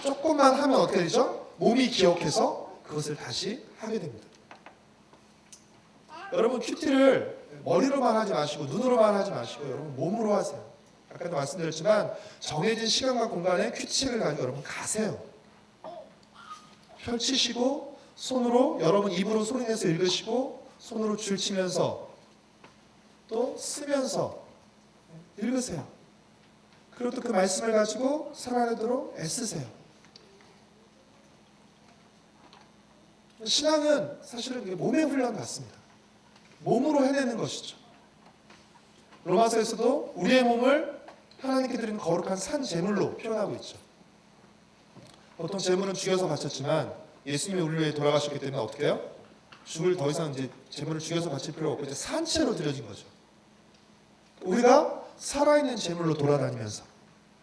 조금만 하면 어떻게 되죠? 몸이 기억해서 그것을 다시 하게 됩니다. 여러분 큐티를 머리로만 하지 마시고 눈으로만 하지 마시고 여러분 몸으로 하세요. 아까도 말씀드렸지만 정해진 시간과 공간에 큐티책을 가지고 여러분 가세요. 펼치시고 손으로 여러분 입으로 소리내서 읽으시고 손으로 줄치면서 또 쓰면서 읽으세요. 그리고 또 그 말씀을 가지고 살아내도록 애쓰세요. 신앙은 사실은 몸의 훈련 같습니다. 몸으로 해내는 것이죠. 로마서에서도 우리의 몸을 하나님께 드리는 거룩한 산 제물로 표현하고 있죠. 보통 제물은 죽여서 바쳤지만 예수님이 우리를 위해 돌아가셨기 때문에 어떻게 해요? 죽을 더 이상 이제 제물을 죽여서 바칠 필요가 없고 이제 산채로 드려진 거죠. 우리가 살아있는 제물로 돌아다니면서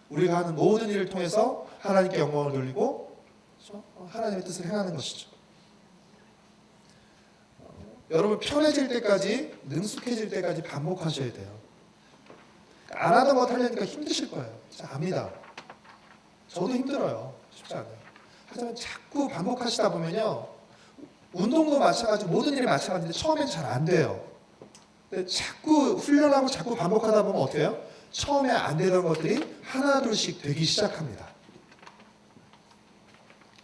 우리가 하는 모든 일을 통해서 하나님께 영광을 돌리고 하나님의 뜻을 행하는 것이죠. 여러분 편해질 때까지 능숙해질 때까지 반복하셔야 돼요. 안 하던 것 하려니까 힘드실 거예요. 진짜 압니다. 저도 힘들어요. 쉽지 않아요. 하지만 자꾸 반복하시다 보면요 운동도 마찬가지 모든 일이 마찬가지인데 처음엔 잘 안 돼요. 근데 자꾸 훈련하고 자꾸 반복하다 보면 어떻게 해요? 처음에 안 되던 것들이 하나둘씩 되기 시작합니다.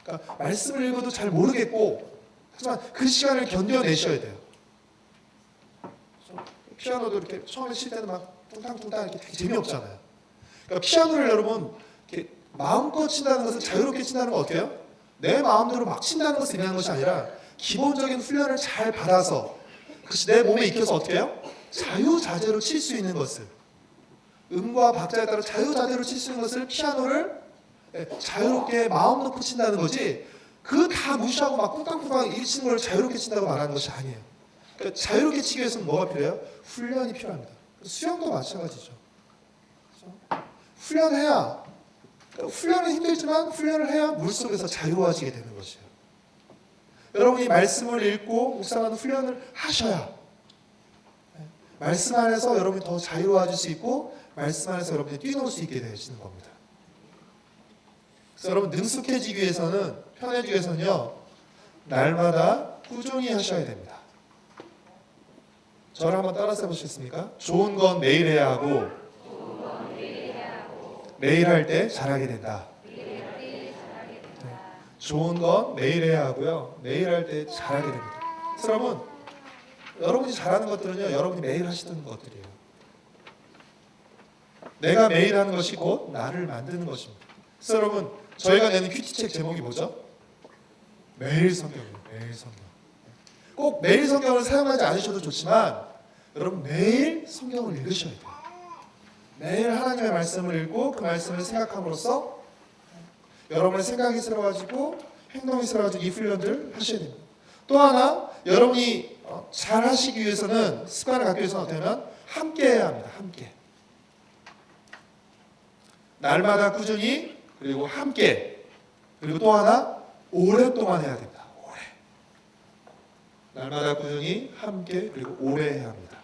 그러니까 말씀을 읽어도 잘 모르겠고 하지만 그 시간을 견뎌내셔야 돼요. 피아노도 이렇게 처음에 칠 때는 막 뚱땅뚱땅 이렇게 되게 재미없잖아요. 그러니까 피아노를 여러분 이렇게 마음껏 친다는 것은 자유롭게 친다는 건 어떻게 해요? 내 마음대로 막 친다는 것을 의미하는 것이 아니라 기본적인 훈련을 잘 받아서 그것이 내 몸에 익혀서 어떻게 해요? 자유자재로 칠 수 있는 것을 음과 박자에 따라 자유자재로 칠 수 있는 것을 피아노를 자유롭게 마음 놓고 친다는 거지 그 다 무시하고 막 쿵땅쿵땅 이 치는 걸 자유롭게 친다고 말하는 것이 아니에요. 그러니까 자유롭게 치기 위해서는 뭐가 필요해요? 훈련이 필요합니다. 수영도 마찬가지죠. 훈련해야 훈련은 힘들지만 훈련을 해야 물속에서 자유로워지게 되는 것이에요. 여러분이 말씀을 읽고 묵상하는 훈련을 하셔야 말씀 안에서 여러분이 더 자유로워질 수 있고 말씀 안에서 여러분이 뛰놀 수 있게 되시는 겁니다. 그래서 여러분 능숙해지기 위해서는 편해지기 위해서는요 날마다 꾸준히 하셔야 됩니다. 저를 한번 따라서 해보시겠습니까? 좋은 건 매일 해야 하고 매일 할 때 잘하게 된다. 좋은 건 매일 해야 하고요 매일 할 때 잘하게 됩니다. 그래서 여러분이 잘하는 것들은요 여러분이 매일 하시던 것들이에요. 내가 매일 하는 것이 곧 나를 만드는 것입니다. 그래서 여러분 저희가 내는 큐티책 제목이 뭐죠? 매일 성경이에요. 매일 성경. 꼭 매일 성경을 사용하지 않으셔도 좋지만 여러분 매일 성경을 읽으셔야 돼요. 매일 하나님의 말씀을 읽고 그 말씀을 생각함으로써 여러분의 생각이 새로워지고 행동이 새로워지고 이 훈련들을 하셔야 됩니다. 또 하나 여러분이 잘 하시기 위해서는 습관을 갖기 위해서는 어떻게 하면 함께 해야 합니다. 함께. 날마다 꾸준히 그리고 함께 그리고 또 하나 오랫동안 해야 됩니다. 오래. 날마다 꾸준히 함께 그리고 오래 해야 합니다.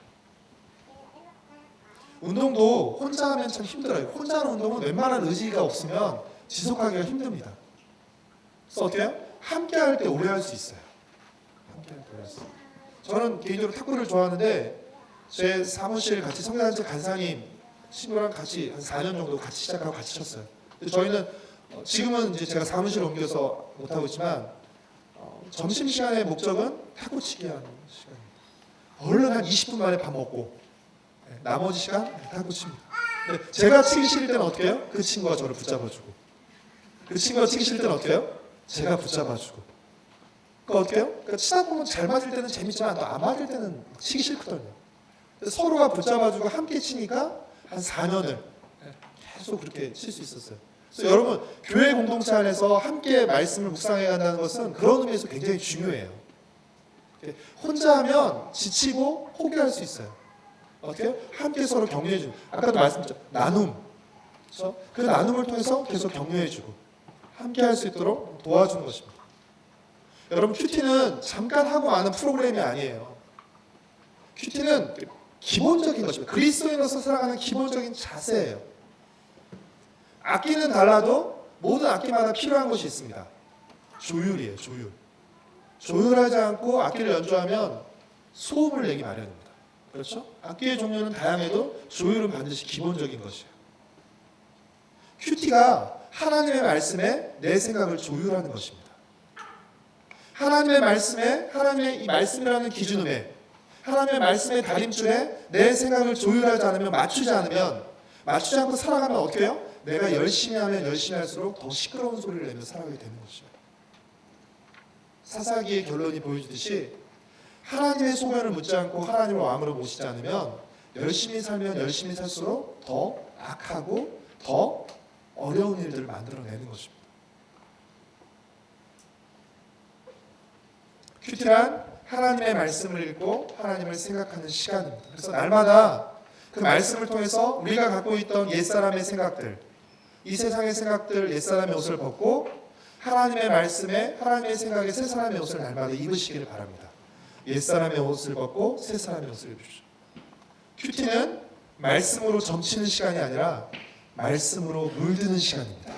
운동도 혼자 하면 참 힘들어요. 혼자 하는 운동은 웬만한 의지가 없으면 지속하기가 힘듭니다. 그래서 어때요? 함께 할 때 오래 할 수 있어요. 함께 할 때 오래 할 수 있어요. 저는 개인적으로 탁구를 좋아하는데 제 사무실 같이 성장제 간사님 친구랑 같이 한 4년 정도 같이 시작하고 같이 쳤어요. 근데 저희는 지금은 이제 제가 사무실 옮겨서 못 하고 있지만 점심 시간의 목적은 탁구 치기 하는 시간입니다. 얼른 한 20분 만에 밥 먹고 나머지 시간 탁구 칩니다. 근데 제가 치기 싫을 때는 어떻게 해요? 그 친구가 저를 붙잡아주고, 그 친구가 치기 싫을 때는 어떻게 해요? 제가 붙잡아주고. 그러니까 어떻게 해요? 그러니까 치다 보면 잘 맞을 때는 재밌지만 또 안 맞을 때는 치기 싫거든요. 서로가 붙잡아주고 함께 치니까 한 4년을 계속 그렇게 칠 수 있었어요. 그래서 여러분, 교회 공동체 안에서 함께 말씀을 묵상해 간다는 것은 그런 의미에서 굉장히 중요해요. 혼자 하면 지치고 포기할 수 있어요. 어떻게 해요? 함께 서로 격려해주고, 아까도 말씀드렸죠, 나눔. 그렇죠? 그 나눔을 통해서 계속 격려해주고 함께 할 수 있도록 도와주는 것입니다. 여러분, 큐티는 잠깐 하고 마는 프로그램이 아니에요. 큐티는 기본적인 것입니다. 그리스도인으로서 살아가는 기본적인 자세예요. 악기는 달라도 모든 악기마다 필요한 것이 있습니다. 조율이에요. 조율. 조율하지 않고 악기를 연주하면 소음을 내기 마련입니다. 그렇죠? 악기의 종류는 다양해도 조율은 반드시 기본적인 것이에요. 큐티가 하나님의 말씀에 내 생각을 조율하는 것입니다. 하나님의 말씀에, 하나님의 이 말씀이라는 기준음에, 하나님의 말씀의 다림줄에 내 생각을 조율하지 않으면, 맞추지 않고 살아가면 어떻게 해요? 내가 열심히 하면 열심히 할수록 더 시끄러운 소리를 내며 살아가게 되는 것이죠. 사사기의 결론이 보여주듯이 하나님의 소견을 묻지 않고 하나님을 왕으로 모시지 않으면 열심히 살면 열심히 살수록 더 악하고 더 어려운 일들을 만들어내는 것입니다. 큐티란 하나님의 말씀을 읽고 하나님을 생각하는 시간입니다. 그래서 날마다 그 말씀을 통해서 우리가 갖고 있던 옛사람의 생각들, 이 세상의 생각들, 옛사람의 옷을 벗고 하나님의 말씀에, 하나님의 생각에 새 사람의 옷을 날마다 입으시기를 바랍니다. 옛사람의 옷을 벗고 새 사람의 옷을 입으십시오. 큐티는 말씀으로 점치는 시간이 아니라 말씀으로 물드는 시간입니다.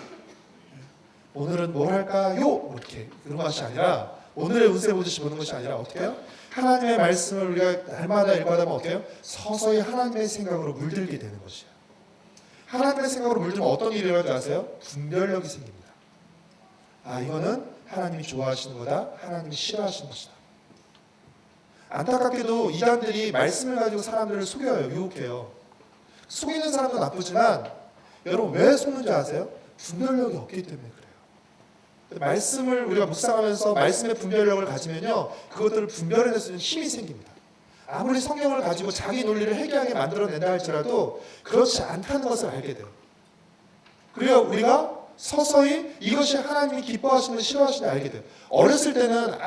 오늘은 뭘 할까요? 이렇게 그런 것이 아니라, 오늘의 운세 보듯이 보는 것이 아니라 어떻게 해요? 하나님의 말씀을 우리가 날마다 읽어가다 보면 어떻게 해요? 서서히 하나님의 생각으로 물들게 되는 것이에요. 하나님의 생각으로 물들면 어떤 일이 일어나지 아세요? 분별력이 생깁니다. 아, 이거는 하나님이 좋아하시는 거다, 하나님이 싫어하시는 것이다. 안타깝게도 이단들이 말씀을 가지고 사람들을 속여요. 유혹해요. 속이는 사람도 나쁘지만 여러분, 왜 속는지 아세요? 분별력이 없기 때문에 그래요. 말씀을 우리가 묵상하면서 말씀의 분별력을 가지면요, 그것들을 분별해낼 수 있는 힘이 생깁니다. 아무리 성경을 가지고 자기 논리를 해결하게 만들어낸다 할지라도 그렇지 않다는 것을 알게 돼요. 그리고 우리가 서서히 이것이 하나님이 기뻐하시는, 싫어하시는 알게 돼요. 어렸을 때는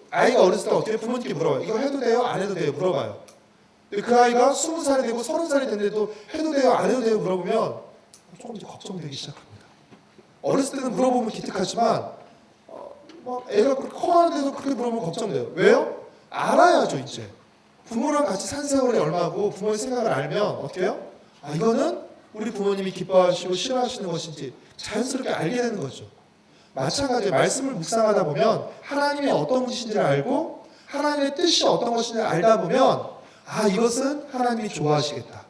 아이가 어렸을 때 어떻게 부모님께 물어봐요. 이거 해도 돼요? 안 해도 돼요? 물어봐요. 근데 그 아이가 20살이 되고 30살이 됐는데도 해도 돼요? 안 해도 돼요? 물어보면 조금 이제 걱정되기 시작합니다. 어렸을 때는 물어보면 기특하지만 애가 그렇게 커가는데도 그렇게 물어보면 걱정돼요. 왜요? 알아야죠. 이제 부모랑 같이 산 세월이 얼마고 부모의 생각을 알면 어떻게 해요? 아, 이거는 우리 부모님이 기뻐하시고 싫어하시는 것인지 자연스럽게 알게 되는 거죠. 마찬가지로 말씀을 묵상하다 보면 하나님이 어떤 분이신지를 알고 하나님의 뜻이 어떤 것인지 알다 보면, 아, 이것은 하나님이 좋아하시겠다,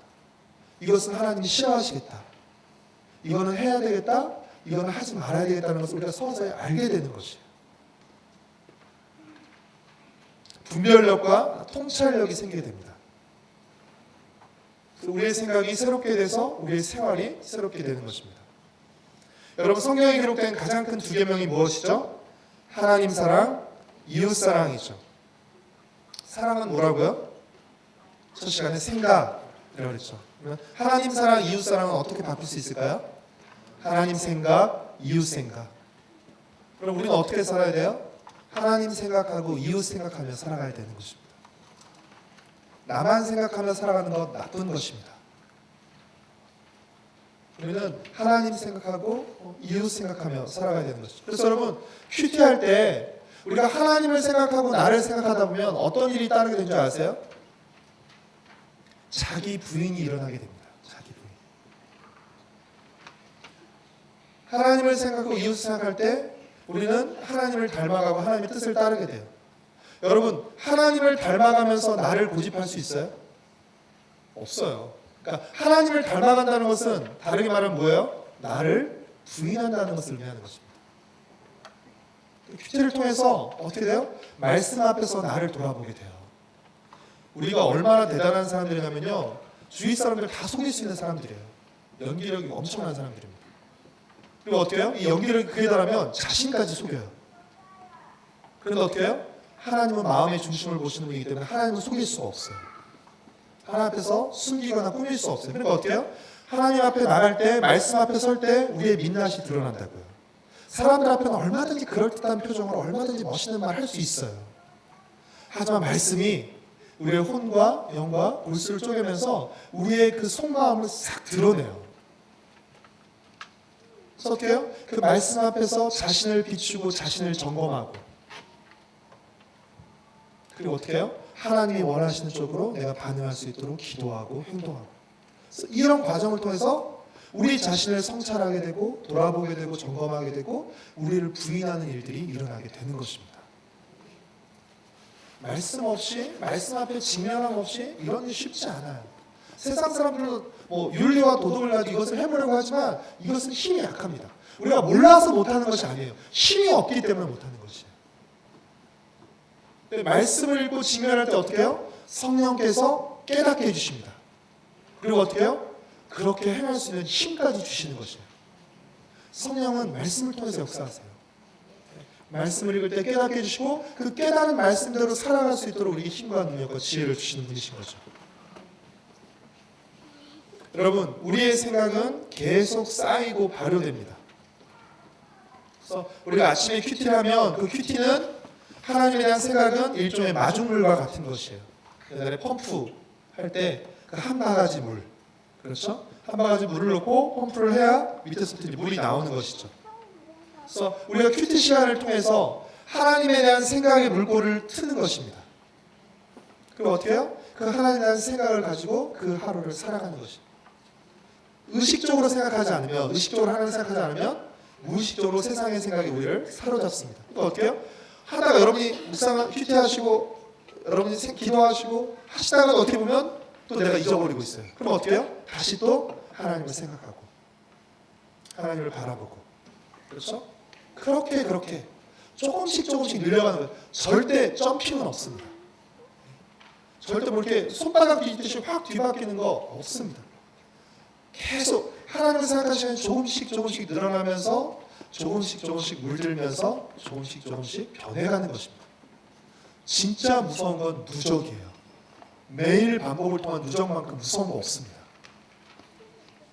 이것은 하나님이 싫어하시겠다, 이거는 해야 되겠다, 이거는 하지 말아야 되겠다는 것을 우리가 서서히 알게 되는 것이에요. 분별력과 통찰력이 생기게 됩니다. 우리의 생각이 새롭게 돼서 우리의 생활이 새롭게 되는 것입니다. 여러분, 성경에 기록된 가장 큰 두 계명이 무엇이죠? 하나님 사랑, 이웃 사랑이죠. 사랑은 뭐라고요? 첫 시간에 생각이라고 그랬죠. 하나님 사랑, 이웃 사랑은 어떻게 바꿀 수 있을까요? 하나님 생각, 이웃 생각. 그럼 우리는 어떻게 살아야 돼요? 하나님 생각하고 이웃 생각하며 살아가야 되는 것입니다. 나만 생각하며 살아가는 건 나쁜 것입니다. 우리는 하나님 생각하고 이웃 생각하며 살아가야 되는 것이죠. 그래서 여러분, 큐티할 때 우리가 하나님을 생각하고 나를 생각하다 보면 어떤 일이 따르게 된 줄 아세요? 자기 부인이 일어나게 됩니다. 자기 부인. 하나님을 생각하고 이웃을 생각할 때 우리는 하나님을 닮아가고 하나님의 뜻을 따르게 돼요. 여러분, 하나님을 닮아가면서 나를 고집할 수 있어요? 없어요. 그러니까 하나님을 닮아간다는 것은 다르게 말하면 뭐예요? 나를 부인한다는 것을 의미하는 것입니다. 큐티를 통해서 어떻게 돼요? 말씀 앞에서 나를 돌아보게 돼요. 우리가 얼마나 대단한 사람들이냐면요, 주위 사람들 다 속일 수 있는 사람들이에요. 연기력이 엄청난 사람들입니다. 그리고 어떻게 해요? 이 연기력이 그에 달하면 자신까지 속여요. 그런데 어떻게 해요? 하나님은 마음의 중심을 보시는 분이기 때문에 하나님은 속일 수가 없어요. 하나님 앞에서 숨기거나 꾸밀 수 없어요. 그러니까 어떻게 해요? 하나님 앞에 나갈 때, 말씀 앞에 설 때 우리의 민낯이 드러난다고요. 사람들 앞에는 얼마든지 그럴듯한 표정으로 얼마든지 멋있는 말 할 수 있어요. 하지만 말씀이 우리의 혼과 영과 골수를 쪼개면서 우리의 그 속마음을 싹 드러내요. 그래서 어떻게 해요? 그 말씀 앞에서 자신을 비추고 자신을 점검하고, 그리고 어떻게 해요? 하나님이 원하시는 쪽으로 내가 반응할 수 있도록 기도하고 행동하고, 이런 과정을 통해서 우리 자신을 성찰하게 되고 돌아보게 되고 점검하게 되고 우리를 부인하는 일들이 일어나게 되는 것입니다. 말씀 없이, 말씀 앞에 직면함 없이 이런 일 쉽지 않아요. 세상 사람들은 윤리와 도덕을 가지고 이것을 해보려고 하지만 이것은 힘이 약합니다. 우리가 몰라서 못하는 것이 아니에요. 힘이 없기 때문에 못하는 것이에요. 말씀을 읽고 직면할 때 어떻게 해요? 성령께서 깨닫게 해주십니다. 그리고 어떻게 해요? 그렇게 행할 수 있는 힘까지 주시는 것이에요. 성령은 말씀을 통해서 역사하세요. 말씀을 읽을 때 깨닫게 해주시고 그 깨달은 말씀대로 살아갈 수 있도록 우리에게 힘과 능력과 지혜를 주시는 분이신 거죠. 여러분, 우리의 생각은 계속 쌓이고 발효됩니다. 그래서 우리가 아침에 큐티를 하면 그 큐티는 하나님에 대한 생각은 일종의 마중물과 같은 것이에요. 옛날에 펌프 할 때 그 한 바가지 물, 그렇죠? 한 바가지 물을 넣고 펌프를 해야 밑에서부터 물이 나오는 것이죠. 그래서 우리가 큐티 시간을 통해서 하나님에 대한 생각의 물꼬를 트는 것입니다. 그럼 어떻게 해요? 그 하나님에 대한 생각을 가지고 그 하루를 살아가는 것입니다. 의식적으로 생각하지 않으면, 의식적으로 하나님을 생각하지 않으면 무의식적으로 세상의 생각이 우리를 사로잡습니다. 그러니까 어떻게 해요? 하다가 여러분이 묵상 큐티 하시고 여러분이 기도하시고 하시다가 어떻게 보면 또 내가 잊어버리고 있어요. 그럼 어떻게 해요? 다시 또 하나님을 생각하고 하나님을 바라보고, 그렇죠? 그렇게 조금씩 늘려가는 거예요. 절대 점핑은 없습니다. 절대 뭐 이렇게 손바닥 뒤집듯이 확 뒤바뀌는 거 없습니다. 계속 하나님을 생각하시면 조금씩 늘어나면서 조금씩 물들면서 조금씩 변해가는 것입니다. 진짜 무서운 건 누적이에요. 매일 반복을 통한 누적만큼 무서운 거 없습니다.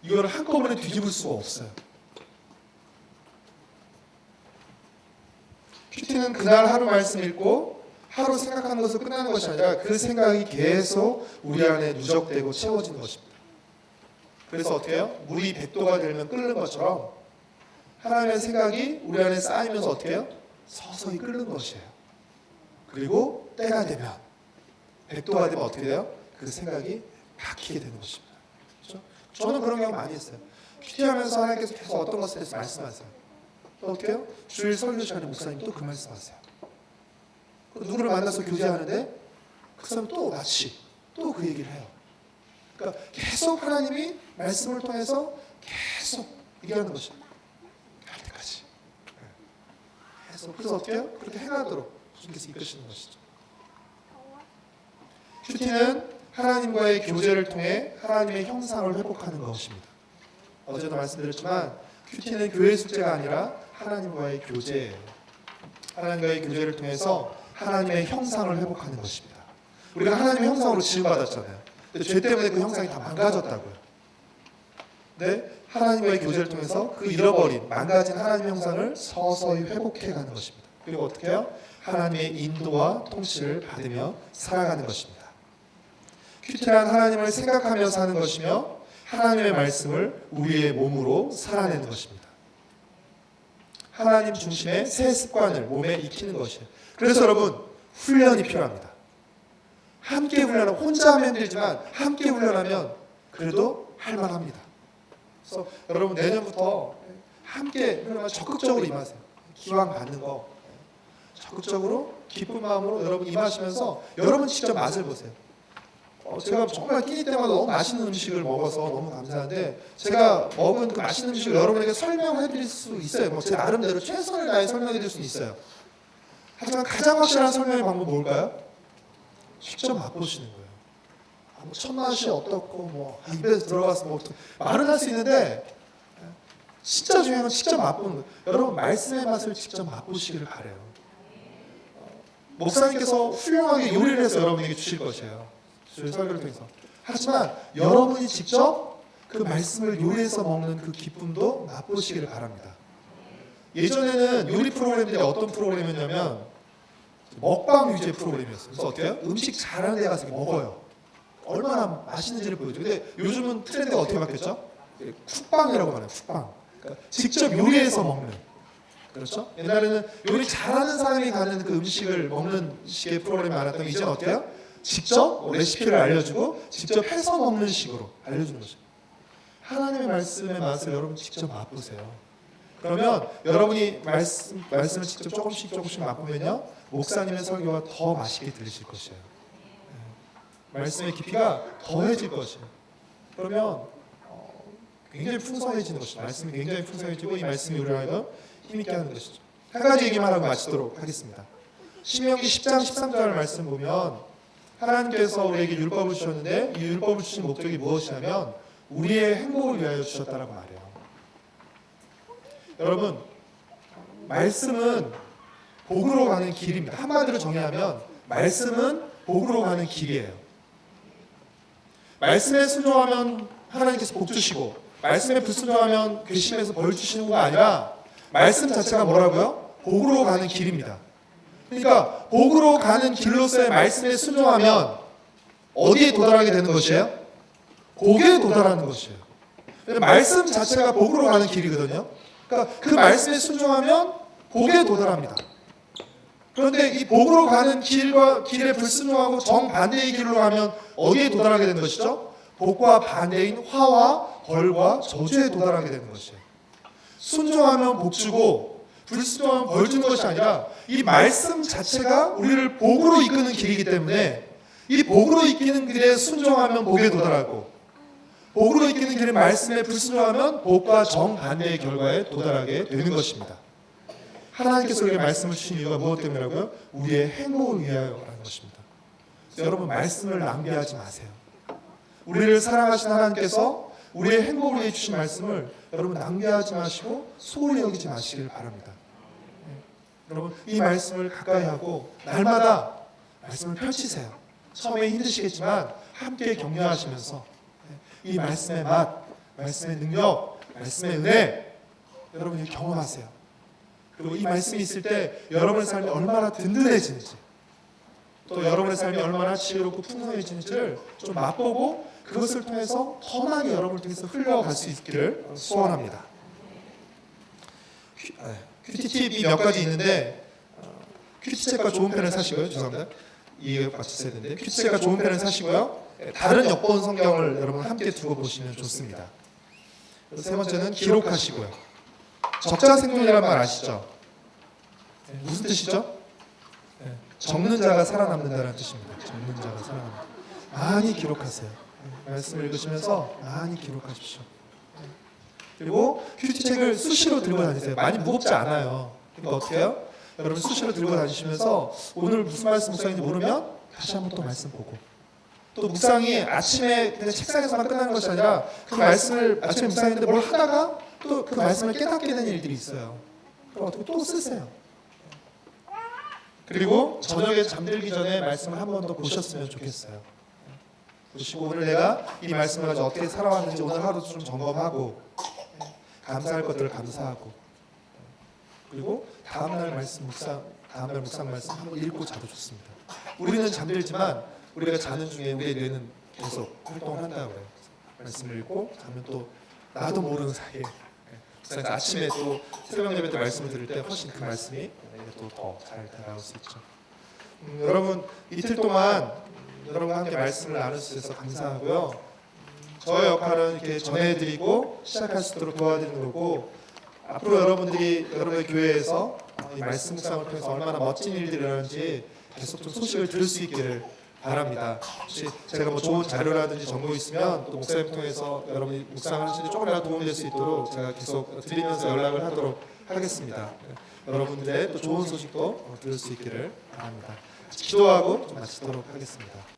이걸 한꺼번에 뒤집을 수가 없어요. 큐티는 그날 하루 말씀 읽고 하루 생각하는 것을 끝나는 것이 아니라 그 생각이 계속 우리 안에 누적되고 채워지는 것입니다. 그래서 어떻게 해요? 물이 100도가 되면 끓는 것처럼 하나님의 생각이 우리 안에 쌓이면서 어떻게 해요? 서서히 끓는 것이에요. 그리고 때가 되면 100도가 되면 어떻게 돼요? 그 생각이 박히게 되는 것입니다. 그렇죠? 저는 그런 경우 많이 했어요. 큐티하면서 하나님께서 계속 어떤 것에 대해서 말씀하세요. 또 어떻게 해요? 주일 설교 시간에 목사님 또 그 말씀하세요. 누구를 만나서 교제하는데 그 사람 또 마치 또 그 얘기를 해요. 그러니까 계속 하나님이 말씀을 통해서 계속 얘기하는 것입니다. 할 때까지. 계속. 그래서 어떻게 해요? 그렇게 행하도록 주님께서 이끄시는 것이죠. 큐티는 하나님과의 교제를 통해 하나님의 형상을 회복하는 것입니다. 어제도 말씀드렸지만 큐티는 교회 숙제가 아니라 하나님과의 교제예요. 하나님과의 교제를 통해서 하나님의 형상을 회복하는 것입니다. 우리가 하나님의 형상으로 지음받았잖아요. 근데 죄 때문에 그 형상이 다 망가졌다고요. 근데 하나님과의 교제를 통해서 그 잃어버린, 망가진 하나님의 형상을 서서히 회복해가는 것입니다. 그리고 어떻게 해요? 하나님의 인도와 통치를 받으며 살아가는 것입니다. 큐티란 하나님을 생각하며 사는 것이며 하나님의 말씀을 우리의 몸으로 살아내는 것입니다. 하나님 중심의 새 습관을 몸에 익히는 것이에요. 그래서 여러분 훈련이 필요합니다. 함께 훈련하면 혼자 하면 힘들지만 함께 훈련하면 그래도 할만합니다. 그래서 여러분 내년부터 함께 훈련하면 적극적으로 임하세요. 기왕 받는 거 적극적으로 기쁜 마음으로 여러분 임하시면서 여러분 직접 맛을 보세요. 제가 정말 끼니 때마다 너무 맛있는 음식을 먹어서 너무 감사한데 제가 먹은 그 맛있는 음식을 여러분에게 설명해 드릴 수 있어요. 뭐 제 나름대로 최선을 다해 설명해 드릴 수는 있어요. 하지만 가장 확실한 설명의 방법은 뭘까요? 직접 맛보시는 거예요. 뭐 첫맛이 어떻고 뭐 입에서 들어가서 뭐 말은 할 수 있는데 진짜 중요한 건 직접 맛보는 거예요. 여러분 말씀의 맛을 직접 맛보시기를 바라요. 목사님께서 훌륭하게 요리를 해서 여러분에게 주실 것이에요. 저희 설교를 통해서. 하지만 여러분이 직접 그 말씀을 요리해서 먹는 그 기쁨도 맛보시기를 바랍니다. 예전에는 요리 프로그램들이 어떤 프로그램이었냐면 먹방 위주의 프로그램이었어요. 그래서 어때요? 음식 잘하는 데 가서 먹어요. 얼마나 맛있는지를 보여줘요. 근데 요즘은 트렌드가 어떻게 바뀌었죠? 쿡방이라고 말해요. 쿡방. 그러니까 직접 요리해서 먹는. 그렇죠? 옛날에는 요리 잘하는 사람이 가는 그 음식을 먹는 식의 프로그램이 많았던 게 이제는 어때요? 직접 레시피를 알려주고 직접 해서 먹는 식으로 알려주는 거죠. 하나님의 말씀의 맛을 여러분 직접 맛보세요. 그러면 여러분이 말씀을 직접 조금씩 맛보면요, 목사님의 설교가 더 맛있게 들리실 것이에요. 말씀의 깊이가 더해질 것이에요. 그러면 굉장히 풍성해지는 것이죠. 말씀이 굉장히 풍성해지고 이 말씀이 우리를 하여금 힘있게 하는 것이죠. 한 가지 얘기만 하고 마치도록 하겠습니다. 신명기 10장 13절 말씀 보면 하나님께서 우리에게 율법을 주셨는데 이 율법을 주신 목적이 무엇이냐면 우리의 행복을 위하여 주셨다라고 말해요. 여러분 말씀은 복으로 가는 길입니다. 한마디로 정의하면 말씀은 복으로 가는 길이에요. 말씀에 순종하면 하나님께서 복 주시고 말씀에 불순종하면 괘씸해서 벌 주시는 거 아니라 말씀 자체가 뭐라고요? 복으로 가는 길입니다. 그러니까 복으로 가는 길로서의 말씀에 순종하면 어디에 도달하게 되는 것이에요? 복에 도달하는 것이에요. 말씀 자체가 복으로 가는 길이거든요. 그러니까 그 말씀에 순종하면 복에 도달합니다. 그런데 이 복으로 가는 길에 불순종하고 정반대의 길로 가면 어디에 도달하게 되는 것이죠? 복과 반대인 화와 벌과 저주에 도달하게 되는 것이에요. 순종하면 복 주고 불순종하면 벌 주는 것이 아니라 이 말씀 자체가 우리를 복으로 이끄는 길이기 때문에 이 복으로 이끄는 길에 순종하면 복에 도달하고 복으로 이끄는 길의 말씀에 불순종하면 복과 정반대의 결과에 도달하게 되는 것입니다. 하나님께서 우리에게 말씀을 주신 이유가 무엇 때문이라고요? 우리의 행복을 위하여라는 것입니다. 여러분 말씀을 낭비하지 마세요. 우리를 사랑하신 하나님께서 우리의 행복을 위해 주신 말씀을 여러분 낭비하지 마시고 소홀히 여기지 마시길 바랍니다. 여러분 이 말씀을 가까이 하고 날마다 말씀을 펼치세요. 처음에 힘드시겠지만 함께 격려하시면서 이 말씀의 맛, 말씀의 능력, 말씀의 은혜 여러분이 경험하세요. 그리고 이 말씀이 있을 때 여러분의 삶이 얼마나 든든해지는지 또 여러분의 삶이 얼마나 지혜롭고 풍성해지는지를 좀 맛보고 그것을 통해서 더 많이 여러분을 통해서 흘러갈 수 있기를 소원합니다. 큐티 팁이 몇 가지 있는데 큐티책과 좋은 펜을 사시고요. 죄송합니다. 이해 맞추셔야 되는데 큐티책과 좋은 펜을 사시고요. 다른 역본 성경을 여러분 함께 두고 보시면 좋습니다. 세 번째는 기록하시고요. 적자생존이라는 말 아시죠? 무슨 뜻이죠? 적는 자가 살아남는다는 뜻입니다. 적는 자가 살아남는다. 많이 기록하세요. 말씀을 읽으시면서 많이 기록하십시오. 그리고 큐티책을 수시로 들고 다니세요. 많이 무겁지 않아요. 그러니까 어떻게 해요? 여러분 수시로 들고 다니시면서 오늘 무슨 말씀 묵상인지 모르면 다시 한번 또 말씀 보고 또 묵상이 아침에 그냥 책상에서만 끝나는 것이 아니라 그 말씀을 아침에 묵상했는데 뭘 하다가 또 그 말씀을 깨닫게 되는 일들이 있어요. 그럼 어떻게 또 쓰세요. 그리고 저녁에 잠들기 전에 말씀을 한 번 더 보셨으면 좋겠어요. 보시고 오늘 내가 이 말씀을 가지고 어떻게 살아왔는지 오늘 하루도 좀 점검하고 감사할 것들을 감사하고 그리고 다음날 묵상 말씀 한번 읽고 자도 좋습니다. 우리는 잠들지만 우리가 자는 중에 우리의 뇌는 계속 활동을 한다고 그래요. 말씀을 읽고 자면 또 나도 모르는 사이에 그래서 아침에 또 새벽 예배 때 말씀을 들을 때 훨씬 그 말씀이 또 더 잘 다가올 수 있죠. 여러분 이틀 동안 여러분과 함께 말씀을 나눌 수 있어서 감사하고요. 저의 역할은 이렇게 전해드리고 시작할 수 있도록 도와드리는 거고, 앞으로 여러분들이 여러분의 교회에서 이 말씀 묵상을 통해서 얼마나 멋진 일들이 일어나는지 계속 좀 소식을 들을 수 있기를 바랍니다. 혹시 제가 뭐 좋은 자료라든지 정보 있으면 또 목사님 통해서 여러분이 묵상을 하시는데 조금이라도 도움이 될 수 있도록 제가 계속 드리면서 연락을 하도록 하겠습니다. 여러분들의 또 좋은 소식도 들을 수 있기를 바랍니다. 기도하고 좀 마치도록 하겠습니다.